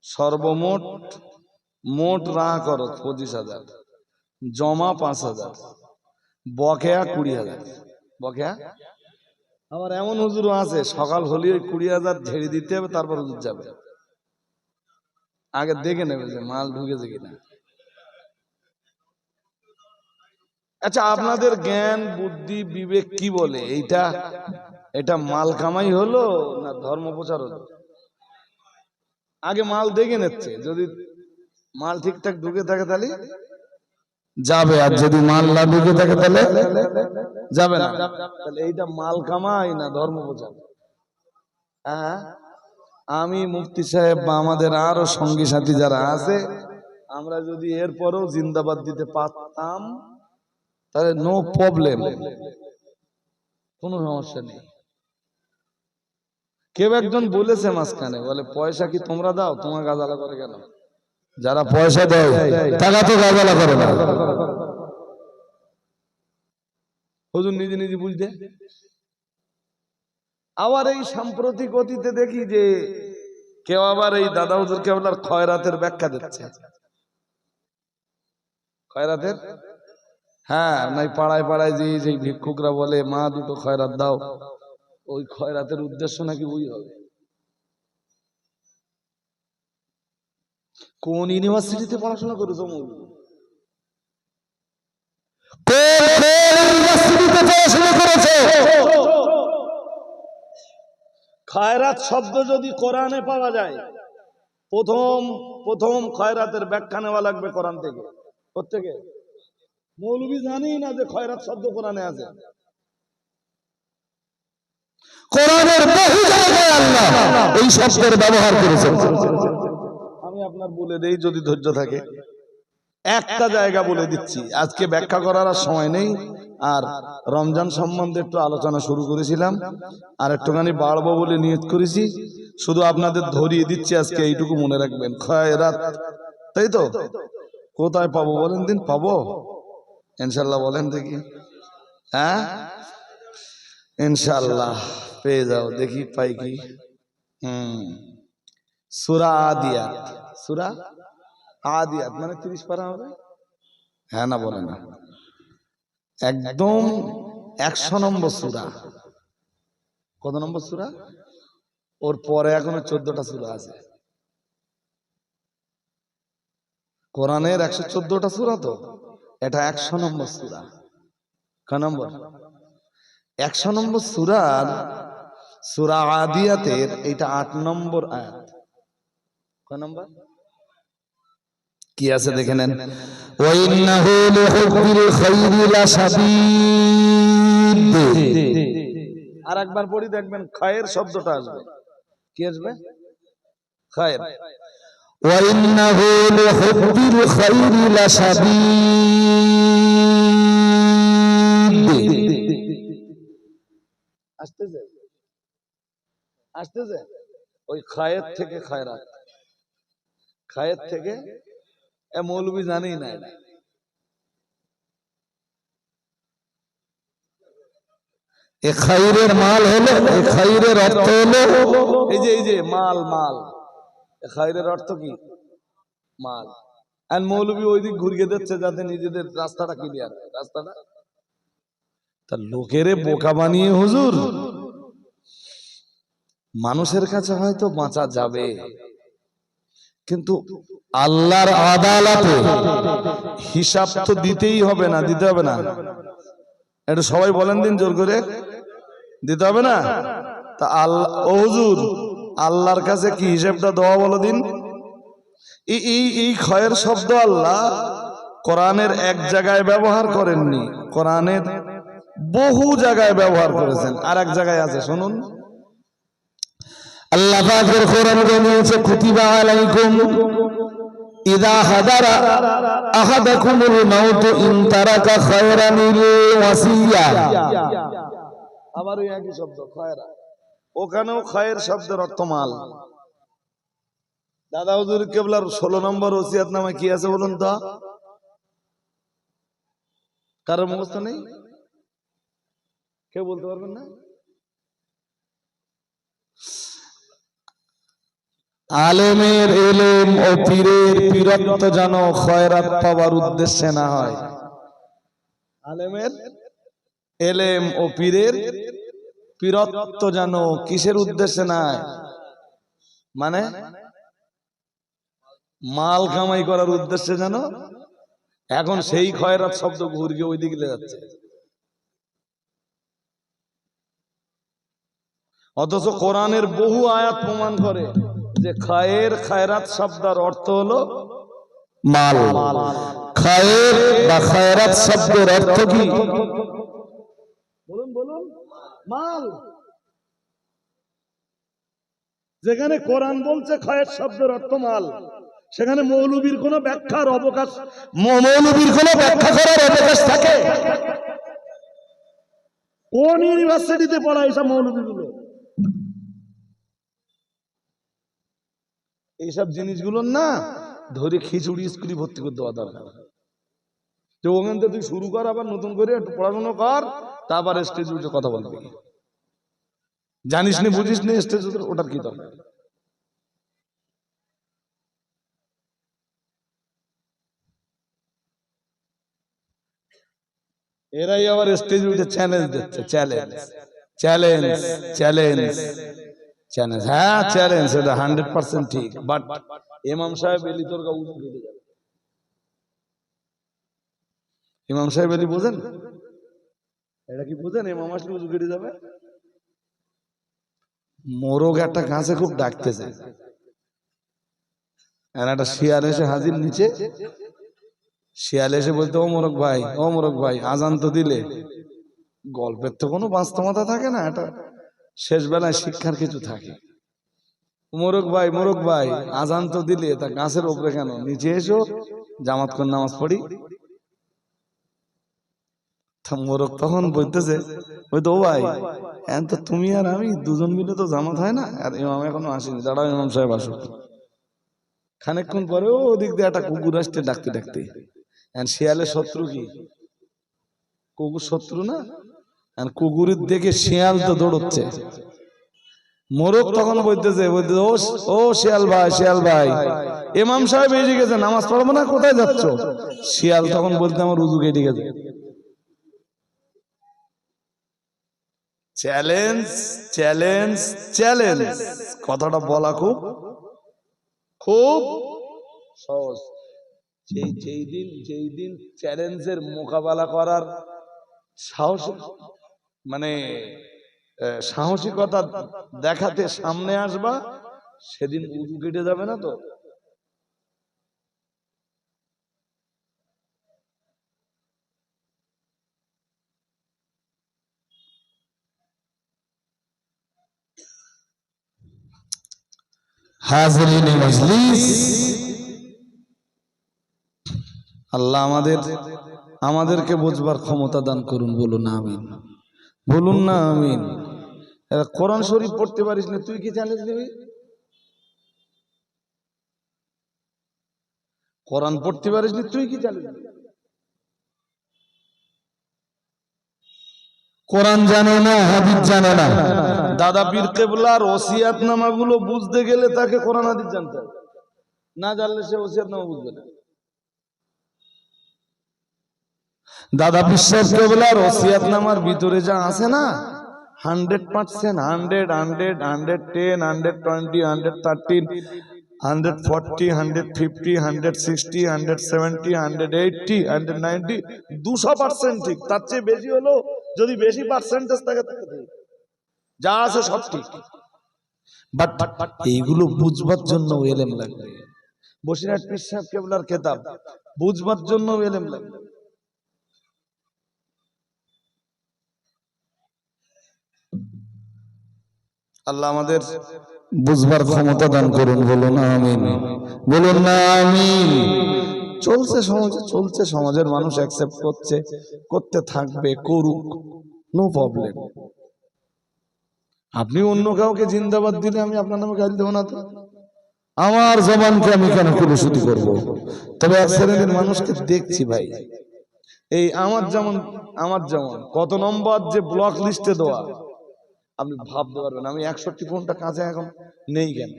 সর্বমোট রাহা খরচ 25,000, জমা 5,000, বকেয়া 20,000। বকেয়া আবার এমন হুজুরও আছে সকাল হলে ওই 20,000 ঝেড়ে দিতে হবে, তারপর হুজুর যাবে। আগে দেখে নেবে যে মাল ঢুকেছে কিনা। আচ্ছা, আপনাদের জ্ঞান বুদ্ধি বিবেক কি বলে? এটা মাল কামাই হলো না ধর্ম প্রচার হলো? আগে মাল দেখে নিচ্ছে, যদি মাল ঠিকঠাক ঢুকে থাকে তাহলে যাবে, আর যদি মাল না ঢুকে থাকে তাহলে যাবে না। তাহলে এইটা মাল কামাই না ধর্ম প্রচার? হ্যাঁ, আমি মুফতি সাহেব বা আমাদের আরো সঙ্গী সাথী যারা আছে, আমরা যদি এরপরও জিন্দাবাদ দিতে পারতাম তাহলে নো প্রবলেম, কোনো সমস্যা নেই। কেউ একজন বলেছে মাঝখানে, বলে পয়সা কি তোমরা দাও? তোমার গাজালা করে কেন? যারা পয়সা দেয় টাকা তো গাজালা করে না। হুজুর নিজে নিজে বুঝতে। আবার এই সাম্প্রতিক অতীতে দেখি যে কেউ আবার এই দাদা হুজুর কেবলার খয়রাতের ব্যাখ্যা দিচ্ছে। খয়রাতের, হ্যাঁ, নাই পাড়ায় পাড়ায় যে ভিক্ষুকরা বলে মা দুটো খয়রাত দাও, ওই খয়রাতের উদ্দেশ্য নাকি ওই হবে। কোন ইউনিভার্সিটিতে পড়াশোনা করেছো মৌলভী? খয়রাত শব্দ যদি কোরআনে পাওয়া যায়, প্রথম খয়রাতের ব্যাখ্যা নেওয়া লাগবে কোরআন থেকে। প্রত্যেকে মৌলভী জানি না যে খয়রাত শব্দ কোরআনে আছে। কোরআনের বহু জায়গায় আল্লাহ এই শব্দের ব্যবহার করেছেন। আমি আপনার বলে দেই যদি ধৈর্য থাকে। একটা জায়গা বলে দিচ্ছি, আজকে ব্যাখ্যা করার আর সময় নেই। আর রমজান সম্বন্ধে একটু আলোচনা শুরু করেছিলাম, আর একটুখানি বাড়বো বলে নিয়ত করেছি। শুধু আপনাদের ধরিয়ে দিচ্ছি আজকে, এইটুকু মনে রাখবেন। খয়রাত, তাই তো? কোথায় পাবো বলেন দিন? পাবো ইনশাল্লাহ, বলেন দেখি। হ্যাঁ, ইনশাল্লাহ পেয়ে যাও। দেখি পাই কি। সূরা আদিয়াত, সূরা আদিয়াত মানে 30 পারা হবে। হ্যাঁ না বলে না, একদম 100 নম্বর সূরা। কত নম্বর সূরা? ওর পরে এখনো 14টা সূরা আছে। কোরআনের 114টা সূরা, তো এটা 100 নম্বর সূরা। কয় নম্বর? 100 নম্বর সূরার সূরা আদিয়াতের এটা 8 নম্বর আয়াত। কয় নম্বর? কি আছে দেখে নেন। ওয়াইন্নাহু লিহুব্বিল খাইরি লাশাদীদ। আর একবার পড়ি দেখবেন খায়ের শব্দটা আসবে। কি আসবে? খায়ের। ওয়াইন্নাহু লিহুব্বিল খাইরি লাশাদীদ। আসতেছে ওই খায়ের থেকে খায়রাত, খায়ের থেকে। মৌলভী জানি না এটা। এ খাইরের মাল হলো, এ খাইরের অর্থ হলো এই যে মাল। খায়রের অর্থ কি? মাল। আর মৌলভী ওই দিক ঘুরিয়ে দিচ্ছে যাতে নিজেদের রাস্তাটা ক্লিয়ার হয়। রাস্তাটা তা লোকেরে বোকা বানিয়ে হুজুর মানুষের কাছে হয়তো বাঁচা যাবে, কিন্তু আল্লাহর আদালতে হিসাব তো দিতেই হবে না? দিতে হবে না? এটা সবাই বলেন দিন জোর করে, দিতে হবে না? তা আল্লাহ, ও হুজুর, আল্লাহর কাছে কি হিসাবটা দেওয়া বলো দিন। এই খয়ের শব্দ আল্লাহ কোরআনের এক জায়গায় ব্যবহার করেননি, কোরআনের বহু জায়গায় ব্যবহার করেছেন। আর এক জায়গায় আছে, শুনুন। আল্লাহ পাকের কোরআন জানিয়েছে কুতিবা আলাইকুম ইযা হাদারা আহাদাকুমুল মাউত ইন তারাকা খায়রানিল ওয়াসিয়া। আবার ওই একই শব্দ খয়রা, ওখানেও খয়ের শব্দের অর্থ মাল। দাদা হুজুর কেবলার 16 নম্বর ওসিয়াত নামে কি আছে বলুন তো? কারোর মুখস্থ নেই? কেউ বলতে পারবেন না? আলেমের এলেম ও পীরের পীরত্ব যেন খয়রাত পাওয়ার উদ্দেশ্যে না হয়। আলেমের এলেম ও পীরের পীরত্ব যেন কিসের উদ্দেশ্যে না হয়? মানে মাল কামাই করার উদ্দেশ্যে যেন। এখন সেই খয়রাত শব্দ ঘুরে ওই দিকে যাচ্ছে। অথচ কোরআনের বহু আয়াত প্রমাণ করে যে খায়রাত শব্দের অর্থ হলো মাল। খায়ের বা খায়রাত শব্দের অর্থ কি? বলুন বলুন, মাল। যেখানে কোরআন বলছে খায়ের শব্দের অর্থ মাল, সেখানে মৌলবীর কোনো ব্যাখ্যার অবকাশ, মৌলবীর কোনো ব্যাখ্যা করার অবকাশ থাকে? কোন ইউনিভার্সিটিতে পড়া এইসব মৌলবীগুলো? এইসব জিনিসগুলো না ধরে খিচুড়ি স্কুলে ভর্তি করে দেওয়া দরকার। যে ওখান থেকে তুই শুরু কর, আবার নতুন করে একটু পড়াশোনা কর, তারপর স্টেজ উঠে কথা বলবি। জানিস নি বুঝিস নি স্টেজ উঠে ওটার কি দরকার? এরাই আবার স্টেজ উঠে চ্যালেঞ্জ দিচ্ছে। Challenge challenge challenge challenge. হ্যাঁ চ্যালেঞ্জ, এটা 100% ঠিক। বাট ইমাম সাহেব এলি তোর গা উঠে যাবে। ইমাম সাহেব এলি বোঝেন? এটা কি বোঝেন? ইমাম আসলে উজু কেটে যাবে। মোরগ একটা গাছে খুব ডাকতেছে, আর একটা শিয়াল এসে হাজির নিচে। শিয়াল এসে বলতে, ও মোরগ ভাই, ও মোরগ ভাই, আজান তো দিলে। গল্পের তো কোনো বাস্তবতা থাকে না, এটা শেষ বেলায় শিক্ষার কিছু থাকে। মোরগ ভাই, আজান তো দিলে, তা গাছের উপরে কেন? নিচে এসো, জামাত করে নামাজ পড়ি। মোরগ তখন বলতেছে, ও ভাই, এখন তো তুমি আর আমি দুজন মিলে তো জামাত হয় না, আর ইমাম এখনো আসেনি, দাঁড়াও ইমাম সাহেব আসুক। খানিকক্ষণ পরে ওদিক দিয়ে একটা কুকুর আসতে ডাকতে ডাকতে। শিয়ালের শত্রু কি? কুকুর শত্রু না? কুকুরের দেখে শিয়াল তো দৌড়চ্ছে। মোরগ তখন বলতেছে, ও শিয়াল ভাই, ইমাম সাহেব এসে গেছে, নামাজ পড়বো না, কোথায় যাচ্ছ? শিয়াল তখন বলতে, আমার উজু কেটে গেছে। চ্যালেঞ্জ চ্যালেঞ্জ চ্যালেঞ্জ, কথাটা বলা খুব খুব সহজ। যেই দিন চ্যালেঞ্জের মোকাবেলা করার সাহস, মানে সাহসিকতা দেখাতে সামনে আসবা, সেদিন উজু কেটে যাবে না তো? হাজরিন মজলিস, আল্লাহ আমাদেরকে বুঝবার ক্ষমতা দান করুন। বলুন আমিন, বলুন না আমিন। কোরআন শরীফ পড়তে পারিস না, তুই কি চ্যালেঞ্জ নিবি? কোরআন পড়তে পারিস না, তুই কি চ্যালেঞ্জ নিবি? কোরআন জানে না, হাদিস জানে না। দাদা পীর কেবলার ওসিয়াত নামাগুলো বুঝতে গেলে তাকে কোরআন হাদিস জানতে হবে, না জানলে সে ওসিয়াত নামা বুঝবে না। দাদা বিশ্বাস কেবলার ওসিয়াত নামার ভিতরে যা আছে না, 100%, 100, 100, 110, 120, 113, 140, 150, 160, 170, 180, 190, 200% ঠিক। তার চেয়ে বেশি হলো, যদি বেশি পার্সেন্টেজ থাকে তাকে যা আছে সব ঠিক। বাট এইগুলো বুঝবার জন্য এলেম লাগবে। বসিরহাট পীর সাহেব কেবলার কিতাব বুঝবার জন্য এলেম লাগবে। আল্লাহ আমাদের বুঝবার ক্ষমতা দান করুন, বলুন আমিন, বলুন না আমিন। চলছে সমাজে, চলছে, সমাজের মানুষ অ্যাকসেপ্ট করছে, করতে থাকবে, করুক, নো প্রবলেম। আপনি অন্য কাউকে জিন্দাবাদ দিলে আমি আপনার নামে গালি দেবো না তো। আমার জবানকে আমি কেন কুলুষিত করব? তবে এক শ্রেণীর মানুষকে দেখছি ভাই, এই আমার যেমন কত নম্বর যে ব্লক লিস্টে দেওয়া, আপনি ভাবতে পারবেন। আমি 61 ফোনটা কাছে এখন নেই কেন,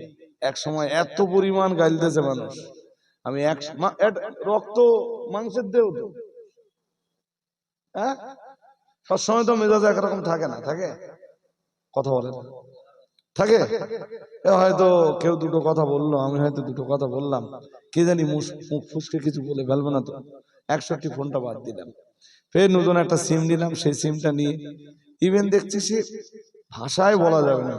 এক সময় এত পরিমাণ গাইল দিয়েছে মানুষ। আমি রক্ত মাংসের দেহ তো, হ্যাঁ, সবসময় তো মেজাজ একরকম থাকে না, থাকে, কথা বলে থাকে। হয়তো কেউ দুটো কথা বললো, আমি হয়তো দুটো কথা বললাম, কে জানি মুখ ফুসকে কিছু বলে ফেলবে না তো। 61 ফোনটা বাদ দিলাম, ফের নতুন একটা সিম নিলাম, সেই সিমটা নিয়ে ইভেন দেখছি সে ভাষায় বলা যাবে না।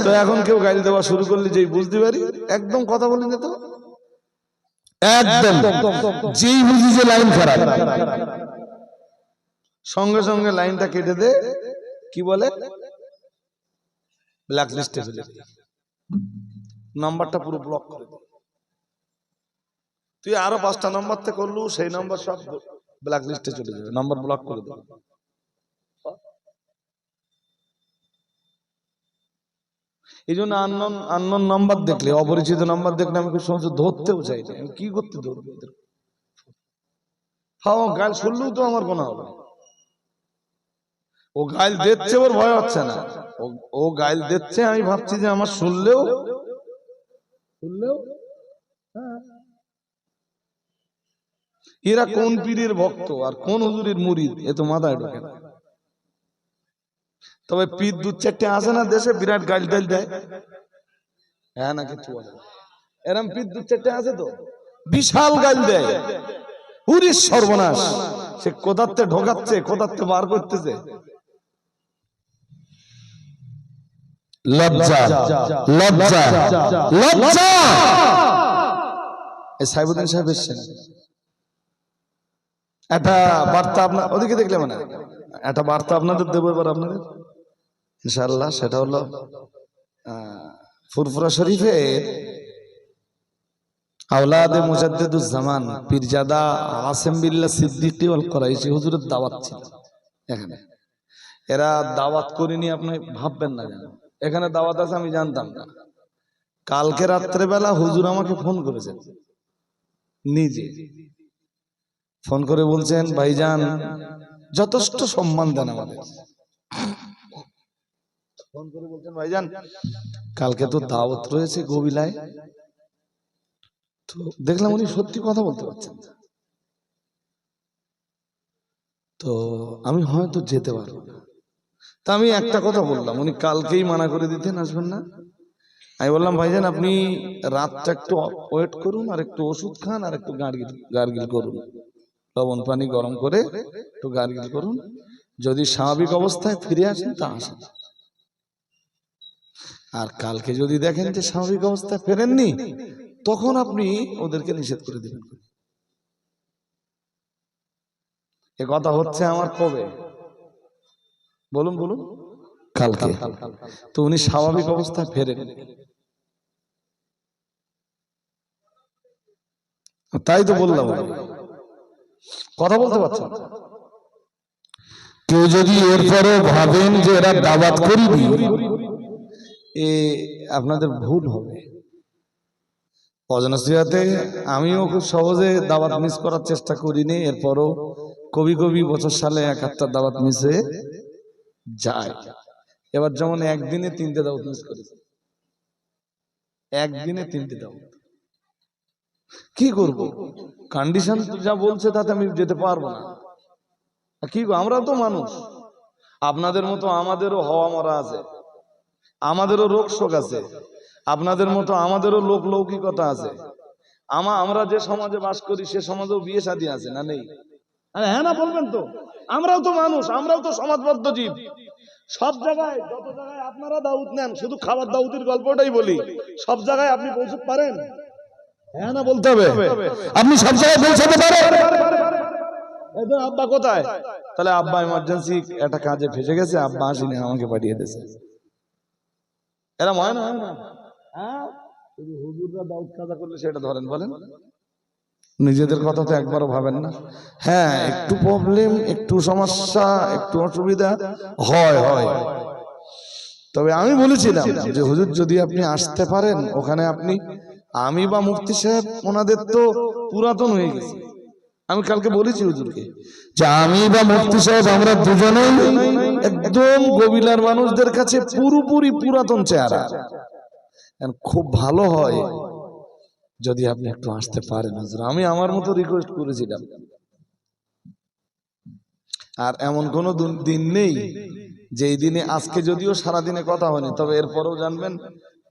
তো এখন কেউ গালি দেওয়া শুরু করলে যেই বুঝতে পারি একদম কথা বলি না তো, একদম যেই বুঝি যে লাইন খারাপ, সঙ্গে সঙ্গে লাইনটা কেটে দে, কি বলে, ব্ল্যাক লিস্টে ফেলে দে, নাম্বারটা পুরো ব্লক করে দে। তুই আরো 5টা নাম্বার থেকে করলু, সেই নাম্বার সব ব্ল্যাক লিস্টে চলে যাবে, নাম্বার ব্লক করে দেবে। এই জন্য আননোন নাম্বার দেখলে, অপরিচিত নাম্বার দেখলে আমি খুব সহজে ধরতেও চাই না। আমি কি করতে ধরবো? হ্যাঁ, গাল শুনলেও তো আমার কোনো হবে, ও গাইল দিচ্ছে, ওর ভয় হচ্ছে না, ও গাইল দিচ্ছে, আমি ভাবছি যে আমার শুনলেও এরা কোন পীরের ভক্ত আর কোন হুজুরের মুরিদ এ তো মাথায় ঢোকে না। তবে পীর 2-4টে আছে না দেশে, বিরাট গাইল টাইল দেয়, হ্যাঁ না কিছু বলে, এরম পীর 2-4টে আছে তো, বিশাল গাইল দেয়, পুরি সর্বনাশ। সে কোদাতে ঢোকাচ্ছে, কোদাতে বার করতেছে, লজ্জা লজ্জা লজ্জা। এই সাইবুদ্দিন সাহেব এসছেন, একটা বার্তা আপনার ওদিকে দেখলে, মানে একটা বার্তা আপনাদের দেবো এবার আপনাদের ইনশাআল্লাহ। সেটা হলো ফুরফুরা শরীফের আওলাদে মুজাদ্দিদুজ্জামান পীরজাদা আসেম বিল্লাহ সিদ্দিকী ওয়াল কুরাইশি হুজুরের দাওয়াত ছিল এখানে। এরা দাওয়াত করিনি আপনি ভাববেন না, যেন এখানে দাওয়াত আছে আমি জানতাম না। কালকে রাত্রেবেলা হুজুর আমাকে ফোন করেছেন, নিজে ফোন করে বলছেন, ভাইজান যথেষ্ট সম্মান দেন আমাদের, ফোন করে বলছেন, ভাইজান কালকে তো দাওয়াত রয়েছে গোবিলায়। তো দেখলাম উনি সত্যি কথা বলতে পারছেন না, তো আমি হয়তো যেতে পারবো না। তা আমি একটা কথা বললাম, উনি কালকেই মানা করে দিতেন আসবেন না। আমি বললাম, ভাইজান আপনি রাতটা একটু ওয়েট করুন, আর একটু ওষুধ খান, আর একটু গার্গিল করুন, লবণ পানি গরম করে একটু গার্গিল করুন, যদি স্বাভাবিক অবস্থায় ফিরে আসেন তা আসেন, আর কালকে যদি দেখেন যে স্বাভাবিক অবস্থায় ফেরেননি, তখন আপনি ওদেরকে নিষেধ করে দিবেন। এ কথা হচ্ছে আমার কবে, বলুন বলুন, কালকে। তো উনি স্বাভাবিক অবস্থায় ফেরেন, তাই তো বললাম কথা বলতে পারছেন। কেউ যদি এরপরও ভাবেন যে এরা দাওয়াত করিনি, এ আপনাদের ভুল হবে। অজনসিয়াতে আমিও খুব সহজে দাওয়াত মিস করার চেষ্টা করিনি, এরপরও কবি বছর সালে 1-8টা দাওয়াত মিস হয়ে যায়। এবার যেমন একদিনে 3টে দাওয়াত মিস করেছে, একদিনে 3টে দাওয়াত। কি করব, কন্ডিশন যা বলছে তাতে আমি যেতে পারবো না। কি আমরা তো মানুষ, আপনাদের মতো আমাদেরও হওয়া মরা আছে, আমাদেরও রোগ শোক আছে, আপনাদের মতো আমাদেরও লোক লৌকিকতা আছে। আমরা যে সমাজে বাস করি সে সমাজেও বিয়ে শাদী আছে না নেই? আরে হ্যাঁ না বলবেন তো, আমরাও তো মানুষ, আমরাও তো সমাজবদ্ধ জীব। সব জায়গায় যত জায়গায় আপনারা দাউদ নেন, শুধু খাবার দাউদের গল্পটাই বলি, সব জায়গায় আপনি পৌঁছতে পারেন? হ্যাঁ না বলতে হবে, আপনি সব জায়গায় পৌঁছাতে পারেন। আব্বা কোথায়? তাহলে আব্বা ইমার্জেন্সি একটা কাজে ফেসে গেছে, আব্বা আসেনি, আমাকে পাঠিয়ে দিয়েছে। এরা হয় না, হয় না? হ্যাঁ, শুধু হুজুররা দাউদ কাজা করলে সেটা ধরেন, বলেন নিজেদের কথা তো একবারও ভাবেন না। হ্যাঁ, একটু প্রবলেম, একটু সমস্যা, একটু অসুবিধা হয় হয়। তবে আমি বলেছিলাম যে হুজুর যদি আপনি আসতে পারেন ওখানে, আপনি আমি বা মুফতি সাহেব ওনাদের তো পুরাতন হয়ে গেছে। আমি কালকে বলেছি হুজুরকে যে আমি বা মুফতি সাহেব আমরা দুজনেই একদম গবিলার মানুষদের কাছে পুরোপুরি পুরাতন চেহারা। খুব ভালো হয় যদি আপনি একটু আসতে পারেন হুজুর, আমি আমার মতো রিকোয়েস্ট করেছিলাম। আর এমন কোনো দিন নেই যেই দিনে, আজকে যদিও সারাদিনে কথা হয়নি, তবে এরপরেও জানবেন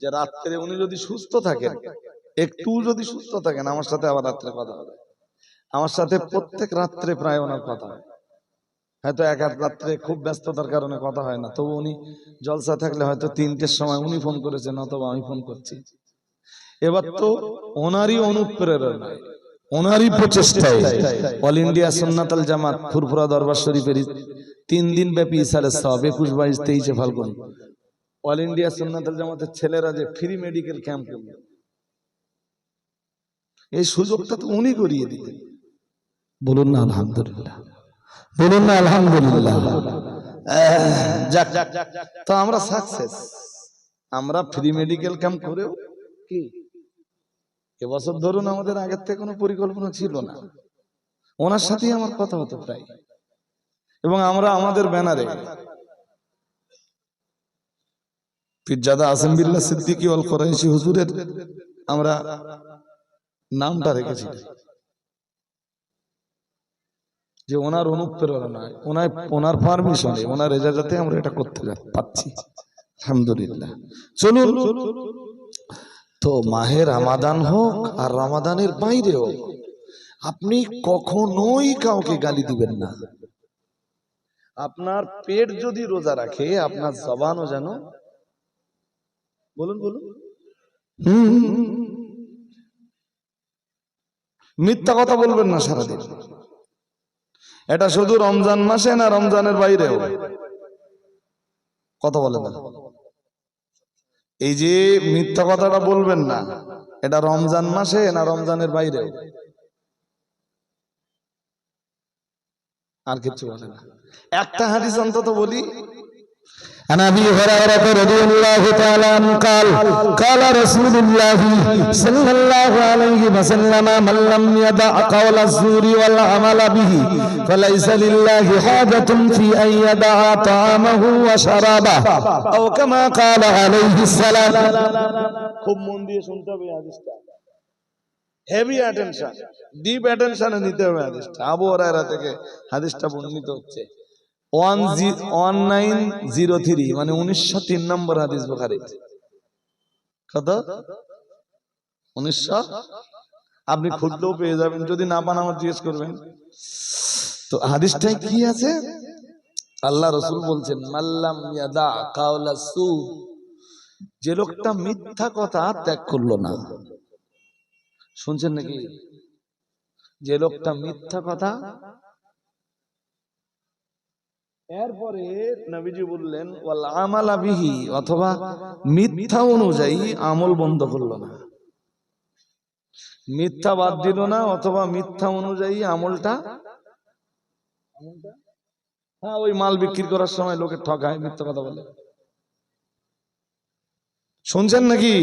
যে রাত্রে উনি যদি সুস্থ থাকেন, একটু যদি সুস্থ থাকেন, আমার সাথে আবার রাত্রে কথা হবে। আমার সাথে প্রত্যেক রাত্রে প্রায় ওনার কথা হয়। হয়তো এক এক রাত্রে খুব ব্যস্ততার কারণে কথা হয় না, তবু উনি জলসা থাকলে হয়তো 3টের সময় উনি ফোন করেছেন অথবা আমি ফোন করছি। এবার তো ওনারই অনুপ্রেরণায়, ওনারই প্রচেষ্টায় অল ইন্ডিয়া সুন্নাতুল জামাত ফুরফুরা দরবার শরীফের 3 দিন ব্যাপী ইসালের সওয়াব 21, 22, 23 ফাল্গুন অল ইন্ডিয়া সুন্নাতুল জামাতের ছেলেরা যে ফ্রি মেডিকেল ক্যাম্প করবে, এই সুযোগটা তো উনি করিয়ে দিতেন। বলুন না আলহামদুলিল্লাহ, বলুন না আলহামদুলিল্লাহ। যাক, তো আমরা সাকসেস। আমরা ফ্রি মেডিকেল ক্যাম্প করেও কি এবছর ধরুন আমাদের আগের থেকে কোনো পরিকল্পনা ছিল না, ওনার সাথেই আমার কথা হতো প্রায়। এবং আমরা আমাদের ব্যানারে পীরজাদা আসিম বিল্লাহ সিদ্দিকী ওয়াল কুরাইশি হুজুরের আমরা নামটা রেখেছি, যে ওনার অনুপ্রেরণায়, ওনার পারমিশনে, ওনার এজাজতে আমরা এটা করতে পারছি, আলহামদুলিল্লাহ। চলুন, তো মাহে রমাদান হোক আর রমাদানের বাইরে হোক, আপনি কখনোই কাউকে গালি দিবেন না। আপনার পেট যদি রোজা রাখে, আপনার জবানও যেন, বলুন বলুন, মিথ্যা কথা বলবেন না সারাদিন। এটা শুধু রমজান মাসে না রমজানের বাইরেও কথা বলেন না। এই যে মিথ্যা কথাটা বলবেন না, এটা রমজান মাসে না রমজানের বাইরেও, আর কিছু বলে না। একটা হাদিস অন্তত বলি। عن ابي هريره رضي الله تعالى عنه قال قال رسول الله صلى الله عليه وسلم من لم يدع قول الزور والعمل به فليس لله حاجة في ان يدع طعامه وشرابه او كما قال عليه السلام. খুব মন দিয়ে শুনতে হবে হাদিসটা, হেভি অ্যাটেনশন, ডিপ অ্যাটেনশনে নিতে হবে হাদিসটা। আবু হুরায়রা থেকে হাদিসটা বর্ণিত হচ্ছে 1903, মানে 1903 নম্বর হাদিস বুখারীর। কত? 1900। আপনি খুঁজলেও পেয়ে যাবেন, যদি না পান আমার জিজ্ঞেস করবেন। তো হাদিসটাই কি আছে? আল্লাহ রাসূল বলছেন, মাল্লাম ইয়াদা কাওলা সু, যে লোকটা মিথ্যা কথা ত্যাগ করলো না। শুনছেন নাকি? যে লোকটা মিথ্যা কথা, এরপরে নবীজি বললেন ওয়াল আমালা বিহি, অথবা মিথ্যা অনুযায়ী আমল বন্ধ করলো না, মিথ্যা বাদ দিল না, অথবা মিথ্যা অনুযায়ী আমলটা, হ্যাঁ ওই মাল বিক্রি করার সময় লোকে ঠকায়, মিথ্যা কথা বলে। শুনছেন নাকি?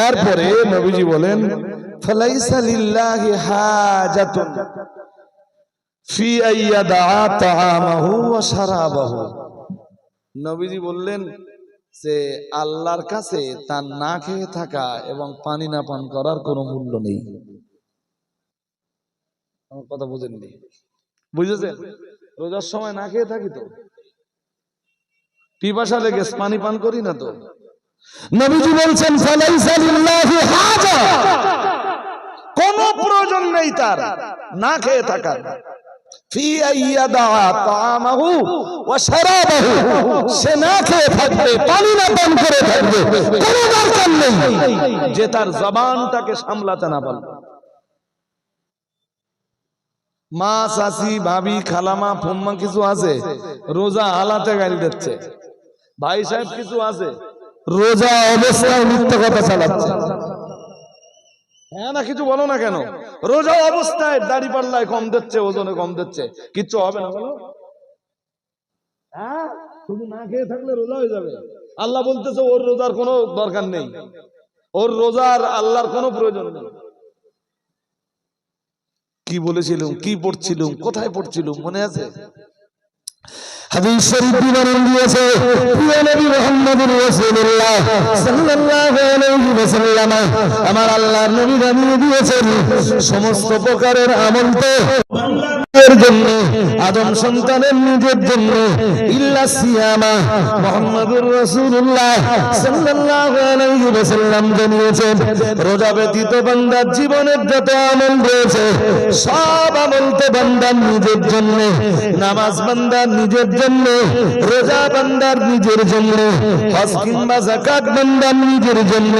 এরপরে নবীজি বলেন ফালাইসা লিল্লাহি হাজাতুন ফি আইয়াদা তাআমাহু ওয়া শারাবাহু। নবীজি বললেন যে আল্লাহর কাছে তার না খেয়ে থাকা এবং পানি না পান করার কোনো মূল্য নেই। আমার কথা বুঝেননি? বুঝেছেন? রোজার সময় না খেয়ে থাকি তো, পিপাসা লেগে পানি পান করি না তো। নবীজি বলছেন ফালাইসা লিল্লাহি হাজা, কোনো প্রয়োজন নেই তার না খেয়ে থাকার। ফি আইয়াদা তাআমাহু ওয়া শারাবাহু, সে না খেয়ে থাকবে, পানি না পান করে থাকবে, কোনো দরকার নেই যে তার জবানটাকে সামলাতে না পারবে। মা, চাচি, ভাবি, খালামা, ফুম্মা কিছু আছে রোজা হালাতে গালি দিচ্ছে, ভাই সাহেব কিছু আছে রোজা অবস্থায় মিথ্যা কথা চালাচ্ছে। হ্যাঁ না কিছু বলো না কেন? রোজা অবস্থায় দাড়ি পাল্লায় কম দিচ্ছে, ওজনে কম দিচ্ছে, কিচ্ছু হবে না বলো? হ্যাঁ, শুধু না খেয়ে থাকলে রোজা হয়ে যাবে? আল্লাহ বলতেছে ওর রোজার কোনো দরকার নেই, ওর রোজার আল্লাহর কোনো প্রয়োজন নেই। কি বলেছিলাম, কি পড়ছিলাম, কোথায় পড়ছিলাম মনে আছে? হাদিস শরীফ বিবরণ দিয়েছে প্রিয় নবী মুহাম্মদুর রাসূলুল্লাহ সাল্লাল্লাহু আলাইহি ওয়াসাল্লাম, আমার আল্লাহর নবী জানিয়ে দিয়েছেন সমস্ত প্রকারের আমল তো বান্দার জন্য, আদম সন্তানের নিজের জন্য, ইল্লা সিয়ামা। মুহাম্মদুর রাসূলুল্লাহ সাল্লাল্লাহু আলাইহি ওয়াসাল্লাম জানিয়েছেন রোজা ব্যতীত বান্দার জীবনের যত আমল রয়েছে সব আমল তো বান্দার নিজের জন্য, নামাজ বান্দার নিজের জন্য, রোজা বান্দার নিজের জন্য, হজ কিংবা যাকাত বান্দার নিজের জন্য।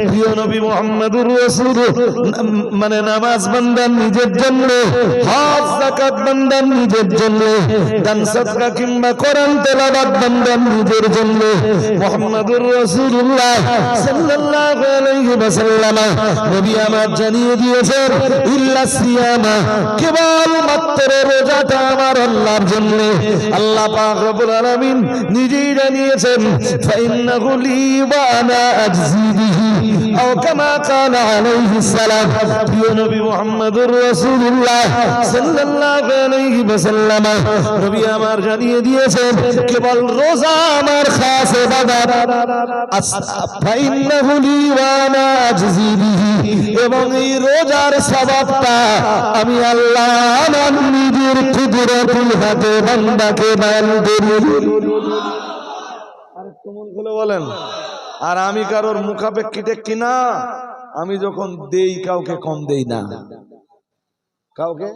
প্রিয় নবী মুহাম্মদুর রাসূল মানে নামাজ বান্দার নিজের জন্য, হজ যাকাত বান্দার নিজের জন্য, দান সদকা কিংবা কোরআন তেলাওয়াত বান্দার নিজের জন্য। মুহাম্মদুর রাসূলুল্লাহ সাল্লাল্লাহু আলাইহি ওয়াসাল্লাম নবী আমার জানিয়ে দিয়েছেন ইল্লা সিয়ামা, কেবল মাত্র রোজাটা আমার আল্লাহর জন্য। আল্লাহ পাক রব্বুল আলামিন নিজেই জানিয়েছেন ফাইন্নাহু লি ওয়া আনা আজজি বিহি আও কামা কানা আলাইহিস সালাম। প্রিয় নবী মুহাম্মদুর রাসূলুল্লাহ সাল্লাল্লাহু আলাইহি ওয়াসাল্লাম নবী আমার জানিয়ে দিয়েছেন কেবল রোজা আমার খাস ইবাদত, ফাইন্নাহু লি ওয়া আনা আজজি বিহি, এবং এই রোজার সওয়াবটা আমি আল্লাহ আমার নিজের কুদরতুল হাতে বান্দাকে দান করি। আর কেমন খুলে বলেন? আর আমি কারোর মুখাপেক্ষিতে কিনা, আমি যখন দেই কাউকে কম দেই না, কাউকে।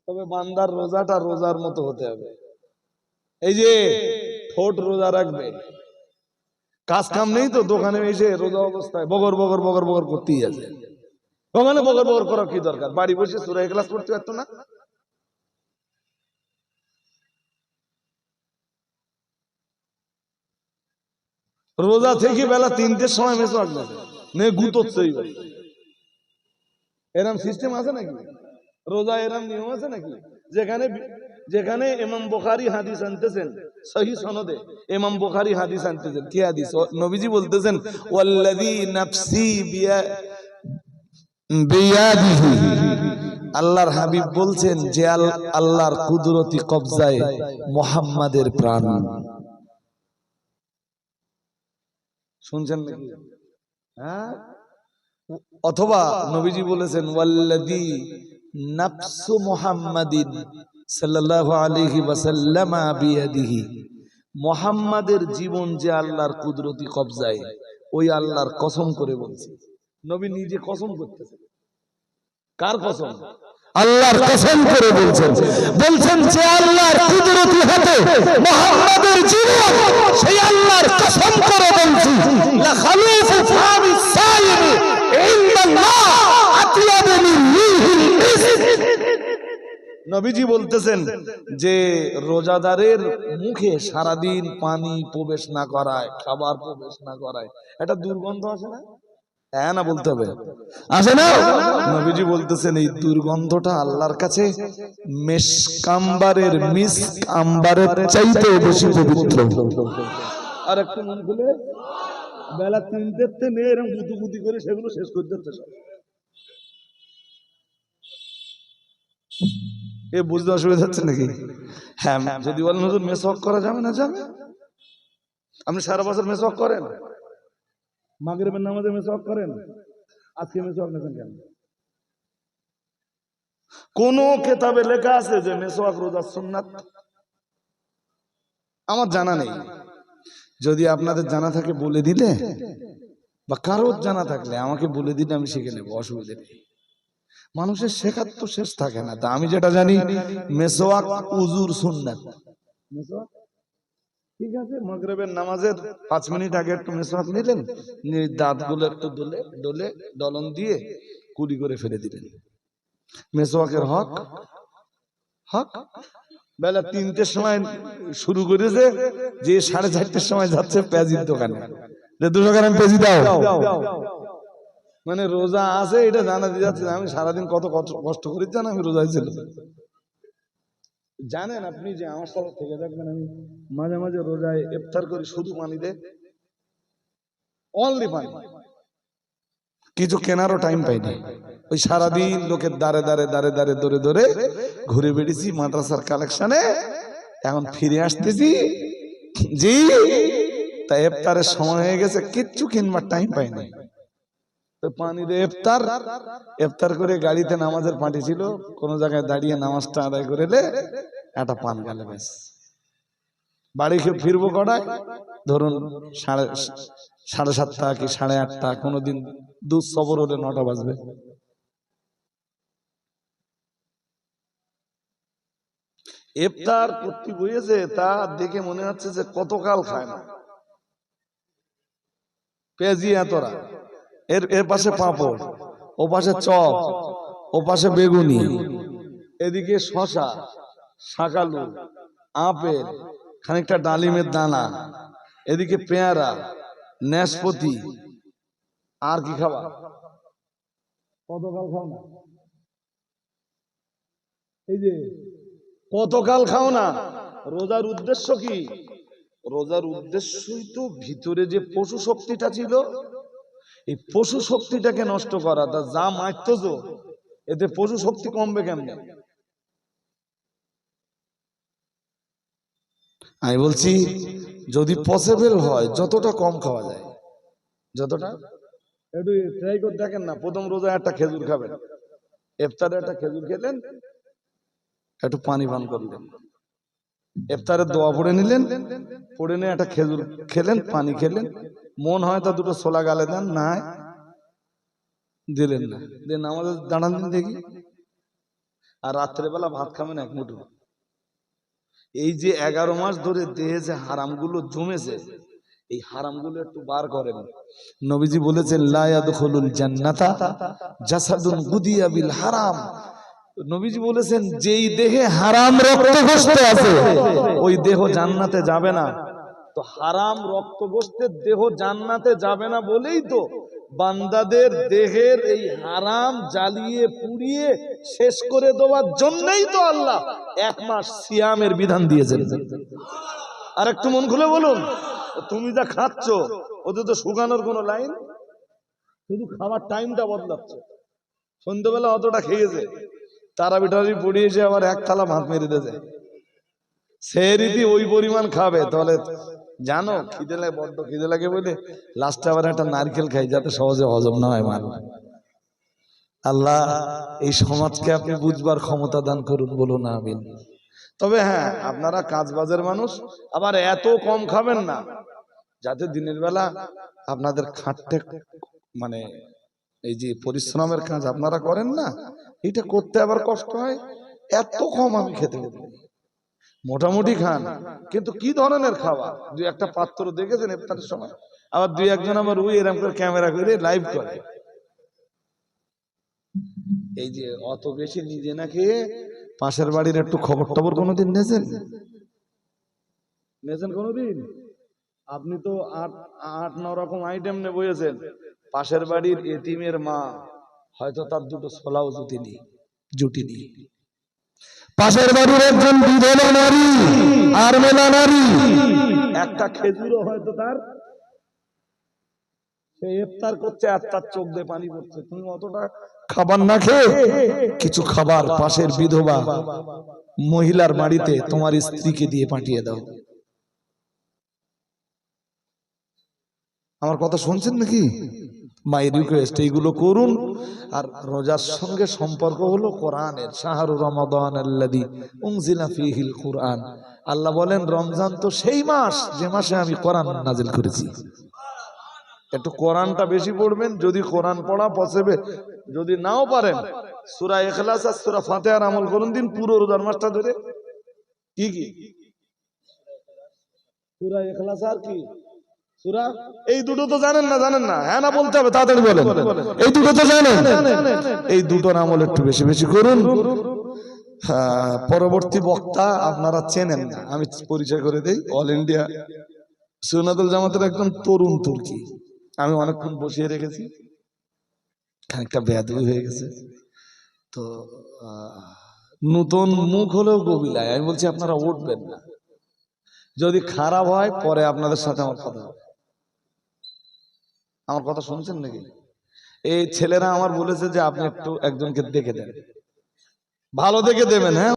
তবে বান্দার রোজাটা রোজার মতো হতে হবে। এই যে ঠোঁট রোজা রাখবে, কাজ কাম নেই তো দোকানে এসে রোজা অবস্থায় বগর বগর বগর বগর করতেই আছে। ওখানে বগর বগর করা কি দরকার? বাড়ি বসে সূরা ইখলাস পড়তে পারতো না? রোজা থেকে বেলা 3টের সময় মেসওয়াক নে গুতোচ্ছে। এরম সিস্টেম আছে নাকি? রোজা এরম নিয়ম আছে নাকি? যেখানে যেখানে ইমাম বুখারী হাদিস আনতেছেন সহিহ সনদে, ইমাম বুখারী হাদিস আনতেছেন কি হাদিস? নবীজি বলতেছেন ওয়াল্লাযী নাফসি বিয়াদিহি, আল্লাহর হাবিব বলছেন যে আল্লাহর কুদরতি কবজায় মুহাম্মাদের প্রাণ। শুনছেন নাকি? হ্যাঁ, অথবা নবীজি বলেছেন ওয়াল্লাযী নাফসু মুহাম্মাদিন সাল্লাল্লাহু আলাইহি ওয়াসাল্লাম বিয়াদিহি, মুহাম্মাদের জীবন যে আল্লাহর কুদরতি কবজায়, ওই আল্লাহর কসম করে বলছি। নবী নিজে কসম করতেছেন। কার কসম? আল্লাহর কসম করে বলছেন, বলছেন যে আল্লাহর কুদরতি হাতে মুহাম্মাদের জীবন, সেই আল্লাহর কসম করে বলছি লা খালুফু ফামিস সাইমি ইনদাল্লাহ আতিয়াবু মিন রিহিল মিস্ক। নবীজি বলতেছেন যে রোজাদারের মুখে সারাদিন পানি প্রবেশ না করায়, খাবার প্রবেশ না করায় একটা দুর্গন্ধ আসে না? হ্যাঁ না বলতে হবে? আসে না? নবীজি বলতেছেন এই দুর্গন্ধটা আল্লাহর কাছে মিসকাম্বারের চাইতে বেশি পবিত্র। আর একটু মন খুলে বেলা 3টেতে নিয়ে এরকম গুতুগুতি করে সেগুলো শেষ করে দিতে সব। এ বুঝতে অসুবিধা হচ্ছে নাকি? হ্যাঁ, যদি বলেন হুজুর মেসওয়াক করা যাবে না, যাবে। আপনি সারা বছর মেসওয়াক করেন? মাগরিবের নামাজে মেসওয়াক করেন? আজকে মেসওয়াক নেবেন কেন? কোন কিতাবে লেখা আছে যে মেসওয়াক রোজার সুন্নাত? আমার জানা নেই। যদি আপনাদের জানা থাকে বলে দিলে, বা কারোর জানা থাকলে আমাকে বলে দিলে আমি শিখে নেব, অসুবিধা নেই। মানুষের শেখার তো শেষ থাকে না। তা আমি যেটা জানি মেসওয়াক উযুর সুন্নাত। মেসওয়াক ঠিক আছে, মাগরিবের নামাজের 5 মিনিট আগে একটু মেসওয়াক নিলেন, দাঁতগুলো একটু ডলে ডলন দিয়ে কুলি করে ফেলে দিলেন। মেসওয়াকের হক বেলা 3টের সময় শুরু করেছে, যে 4:30টার সময় যাচ্ছে পেঁয়াজির দোকানে, যে 200 গ্রাম পেঁয়াজি দাও। মানে রোজা আছে এটা জানাতে যাচ্ছে আমি সারাদিন কত কষ্ট করি জান, আমি রোজায় ছিল। জানেন আপনি যে আমার সাথে থেকে দেখবেন আমি মাঝে মাঝে রোজায় ইফতার করি শুধু পানি দে, অনলি পানি, কিছু কেনারও টাইম পাইনি। ওই সারাদিন লোকের দাঁড়ে দাঁড়ে দাঁড়ে দাঁড়ে দৌড়ে দৌড়ে ঘুরে বেড়েছি মাদ্রাসার কালেকশনে, এখন ফিরে আসতেছি জি, তা ইফতারের সময় হয়ে গেছে, কিচ্ছু কিনবার টাইম পাইনি। তো পানি দিয়ে ইফতার করে গাড়িতে নামাজের পার্টি ছিল, কোন জায়গায় দাঁড়িয়ে নামাজটা আদায় করে একটা পান গেলে ব্যাস। বাড়ি ফিরবো কটায়, ধরুন 7:30 কি 8:30, কোনোদিন দুধ সবর হলে 9টা বাজবে। ইফতার করতে বসেছে, তা দেখে মনে হচ্ছে যে কতকাল খায় না। পেঁয়াজি এতরা, এর পাশে পাঁপড়, ও পাশে চপ, ও পাশে বেগুনি, এদিকে শশা, শাকালু, আপেল, খানিকটা ডালিমের দানা, এদিকে পেয়ারা, নাশপাতি, আর কি খাবা? কতকাল খাও না? এই যে কতকাল খাও না। রোজার উদ্দেশ্য কি? রোজার উদ্দেশ্যই তো ভিতরে যে পশু শক্তিটা ছিল, এই পশু শক্তিটাকে নষ্ট করা। তা যা মারতেছ এতে পশু শক্তি কমবে কেমনে? আমি বলছি যদি পসিবল হয় যতটা কম খাওয়া যায়, যতটা, একটু ট্রাই করে দেখেন না। প্রথম রোজা একটা খেজুর খাবেন, ইফতারে একটা খেজুর খেলেন, একটু পানি পান করলেন, ইফতারের দোয়া পড়ে নিলেন, পড়ে নিয়ে একটা খেজুর খেলেন, পানি খেলেন, মন হয় তা দুটো ছোলা গালে দেন, না দিলেন না, দিয়ে নামাজে দাঁড়ান দিন দেখি। আর রাত্রেবেলা ভাত খাবেন এক মুঠো। এই যে 11 মাস ধরে দেহে যে হারামগুলো জমেছে, এই হারামগুলো একটু বার করেন। নবীজি বলেছেন লা ইয়াদখুলুল জান্নাতা জাসাদুন গুদিয়া বিল হারাম। নবীজি বলেছেন যেই দেহে হারাম রক্তগোস্ত আছে ওই দেহ জান্নাতে যাবে না। তো হারাম রক্তগোস্তের দেহ জান্নাতে যাবে না বলেই তো বান্দাদের দেহের এই হারাম জ্বালিয়ে পুড়িয়ে শেষ করে দেওয়ার জন্যই তো আল্লাহ 1 মাস সিয়ামের বিধান দিয়েছেন। আর একটু মন খুলে বলুন, তুমি যা খাচ্ছ ওতে তো শুকানোর কোনো লাইন, শুধু খাবার টাইমটা বদলাচ্ছে। সন্ধ্যেবেলা অতটা খেয়েছে, তারাবি টারাবি পড়িয়েছে, আবার 1 থালা ভাত মেরে দিয়েছে, সে রীতি ওই পরিমাণ খাবে। তাহলে জানো খিদে লাগে, বড্ড খিদে লাগে বলে লাস্টে আবার একটা নারকেল খাই যাতে সহজে হজম না হয় মানুষ। আল্লাহ এই সমাজকে আপনি বুঝবার ক্ষমতা দান করুন, বলুন আমিন। তবে হ্যাঁ, আপনারা কাজবাজের মানুষ, আবার এত কম খাবেন না যাতে দিনের বেলা আপনাদের খাটতে, মানে এই যে পরিশ্রমের কাজ আপনারা করেন না, এটা করতে আবার কষ্ট হয়। এত কম আমি খেতে পারি, মোটামুটি খান, কিন্তু কি ধরনের খাবার? 2-1টা পাত্র দেখেছেন ইফতারের সময়, আবার 2-1জন আমার ওই এরকম করে ক্যামেরা করে লাইভ করে। এই যে অত বেশি নিজে না খেয়ে পাশের বাড়ির একটু খবর টবর কোনোদিন নিয়েছেন কোনোদিন? আপনি তো 8-9 রকম আইটেম নিয়ে বসেছেন, পাশের বাড়ির এতিমের মা হয়তো তার দুটো ছোলাও জুটিনি, পাশের বাড়ির একজন বিধবা নারী আর মেলা নারী, একটা খেজুরও হয়তো তার, সে ইফতার করছে আর তার চোখ দিয়ে পানি পড়ছে। তুমি অতটা খাবার না খেয়ে কিছু খাবার পাশের বিধবা মহিলার বাড়িতে তোমার স্ত্রীকে দিয়ে পাঠিয়ে দাও। আমার কথা শুনছেন নাকি? মাই রিকোয়েস্ট, এইগুলো করুন। আর রোজার সঙ্গে সম্পর্ক হলো কোরআনের। শাহরু রমাদান আল্লাযী উনজিলা ফীহিল কুরআন। আল্লাহ বলেন রমজান তো সেই মাস যে মাসে আমি কোরআন নাজিল করেছি। একটু কোরআনটা বেশি পড়বেন, যদি কোরআন পড়া পসিবল, যদি নাও পারেন সূরা ইখলাস আর সূরা ফাতিহার আমল করুন দিন পুরো রোজার মাসটা ধরে। কি কি সূরা ইখলাস আর কি সূরা, এই দুটো তো জানেন না? হ্যাঁ না বলতে হবে, তাড়াতাড়ি বলেন। এই দুটো তো জানেন, এই দুটোর আমল একটু বেশি বেশি করুন। পরবর্তী বক্তা আপনারা চেনেন না, আমি পরিচয় করে দেই। অল ইন্ডিয়া সুন্নাতুল জামাতের একজন তরুণ তুর্কি, আমি অনেকক্ষণ বসিয়ে রেখেছি, খানিকটা বেয়াদবি হয়ে গেছে তো নতুন মুখ হলেও কবিলায়। আমি বলছি আপনারা উঠবেন না, যদি খারাপ হয় পরে আপনাদের সাথে আমার কথা হবে। আমার কথা শুনছেন নাকি? এই ছেলেরা আমার বলেছে যে আপনি একটু একজনকে দেখে দেন, ভালো দেখে দেবেন, হ্যাঁ।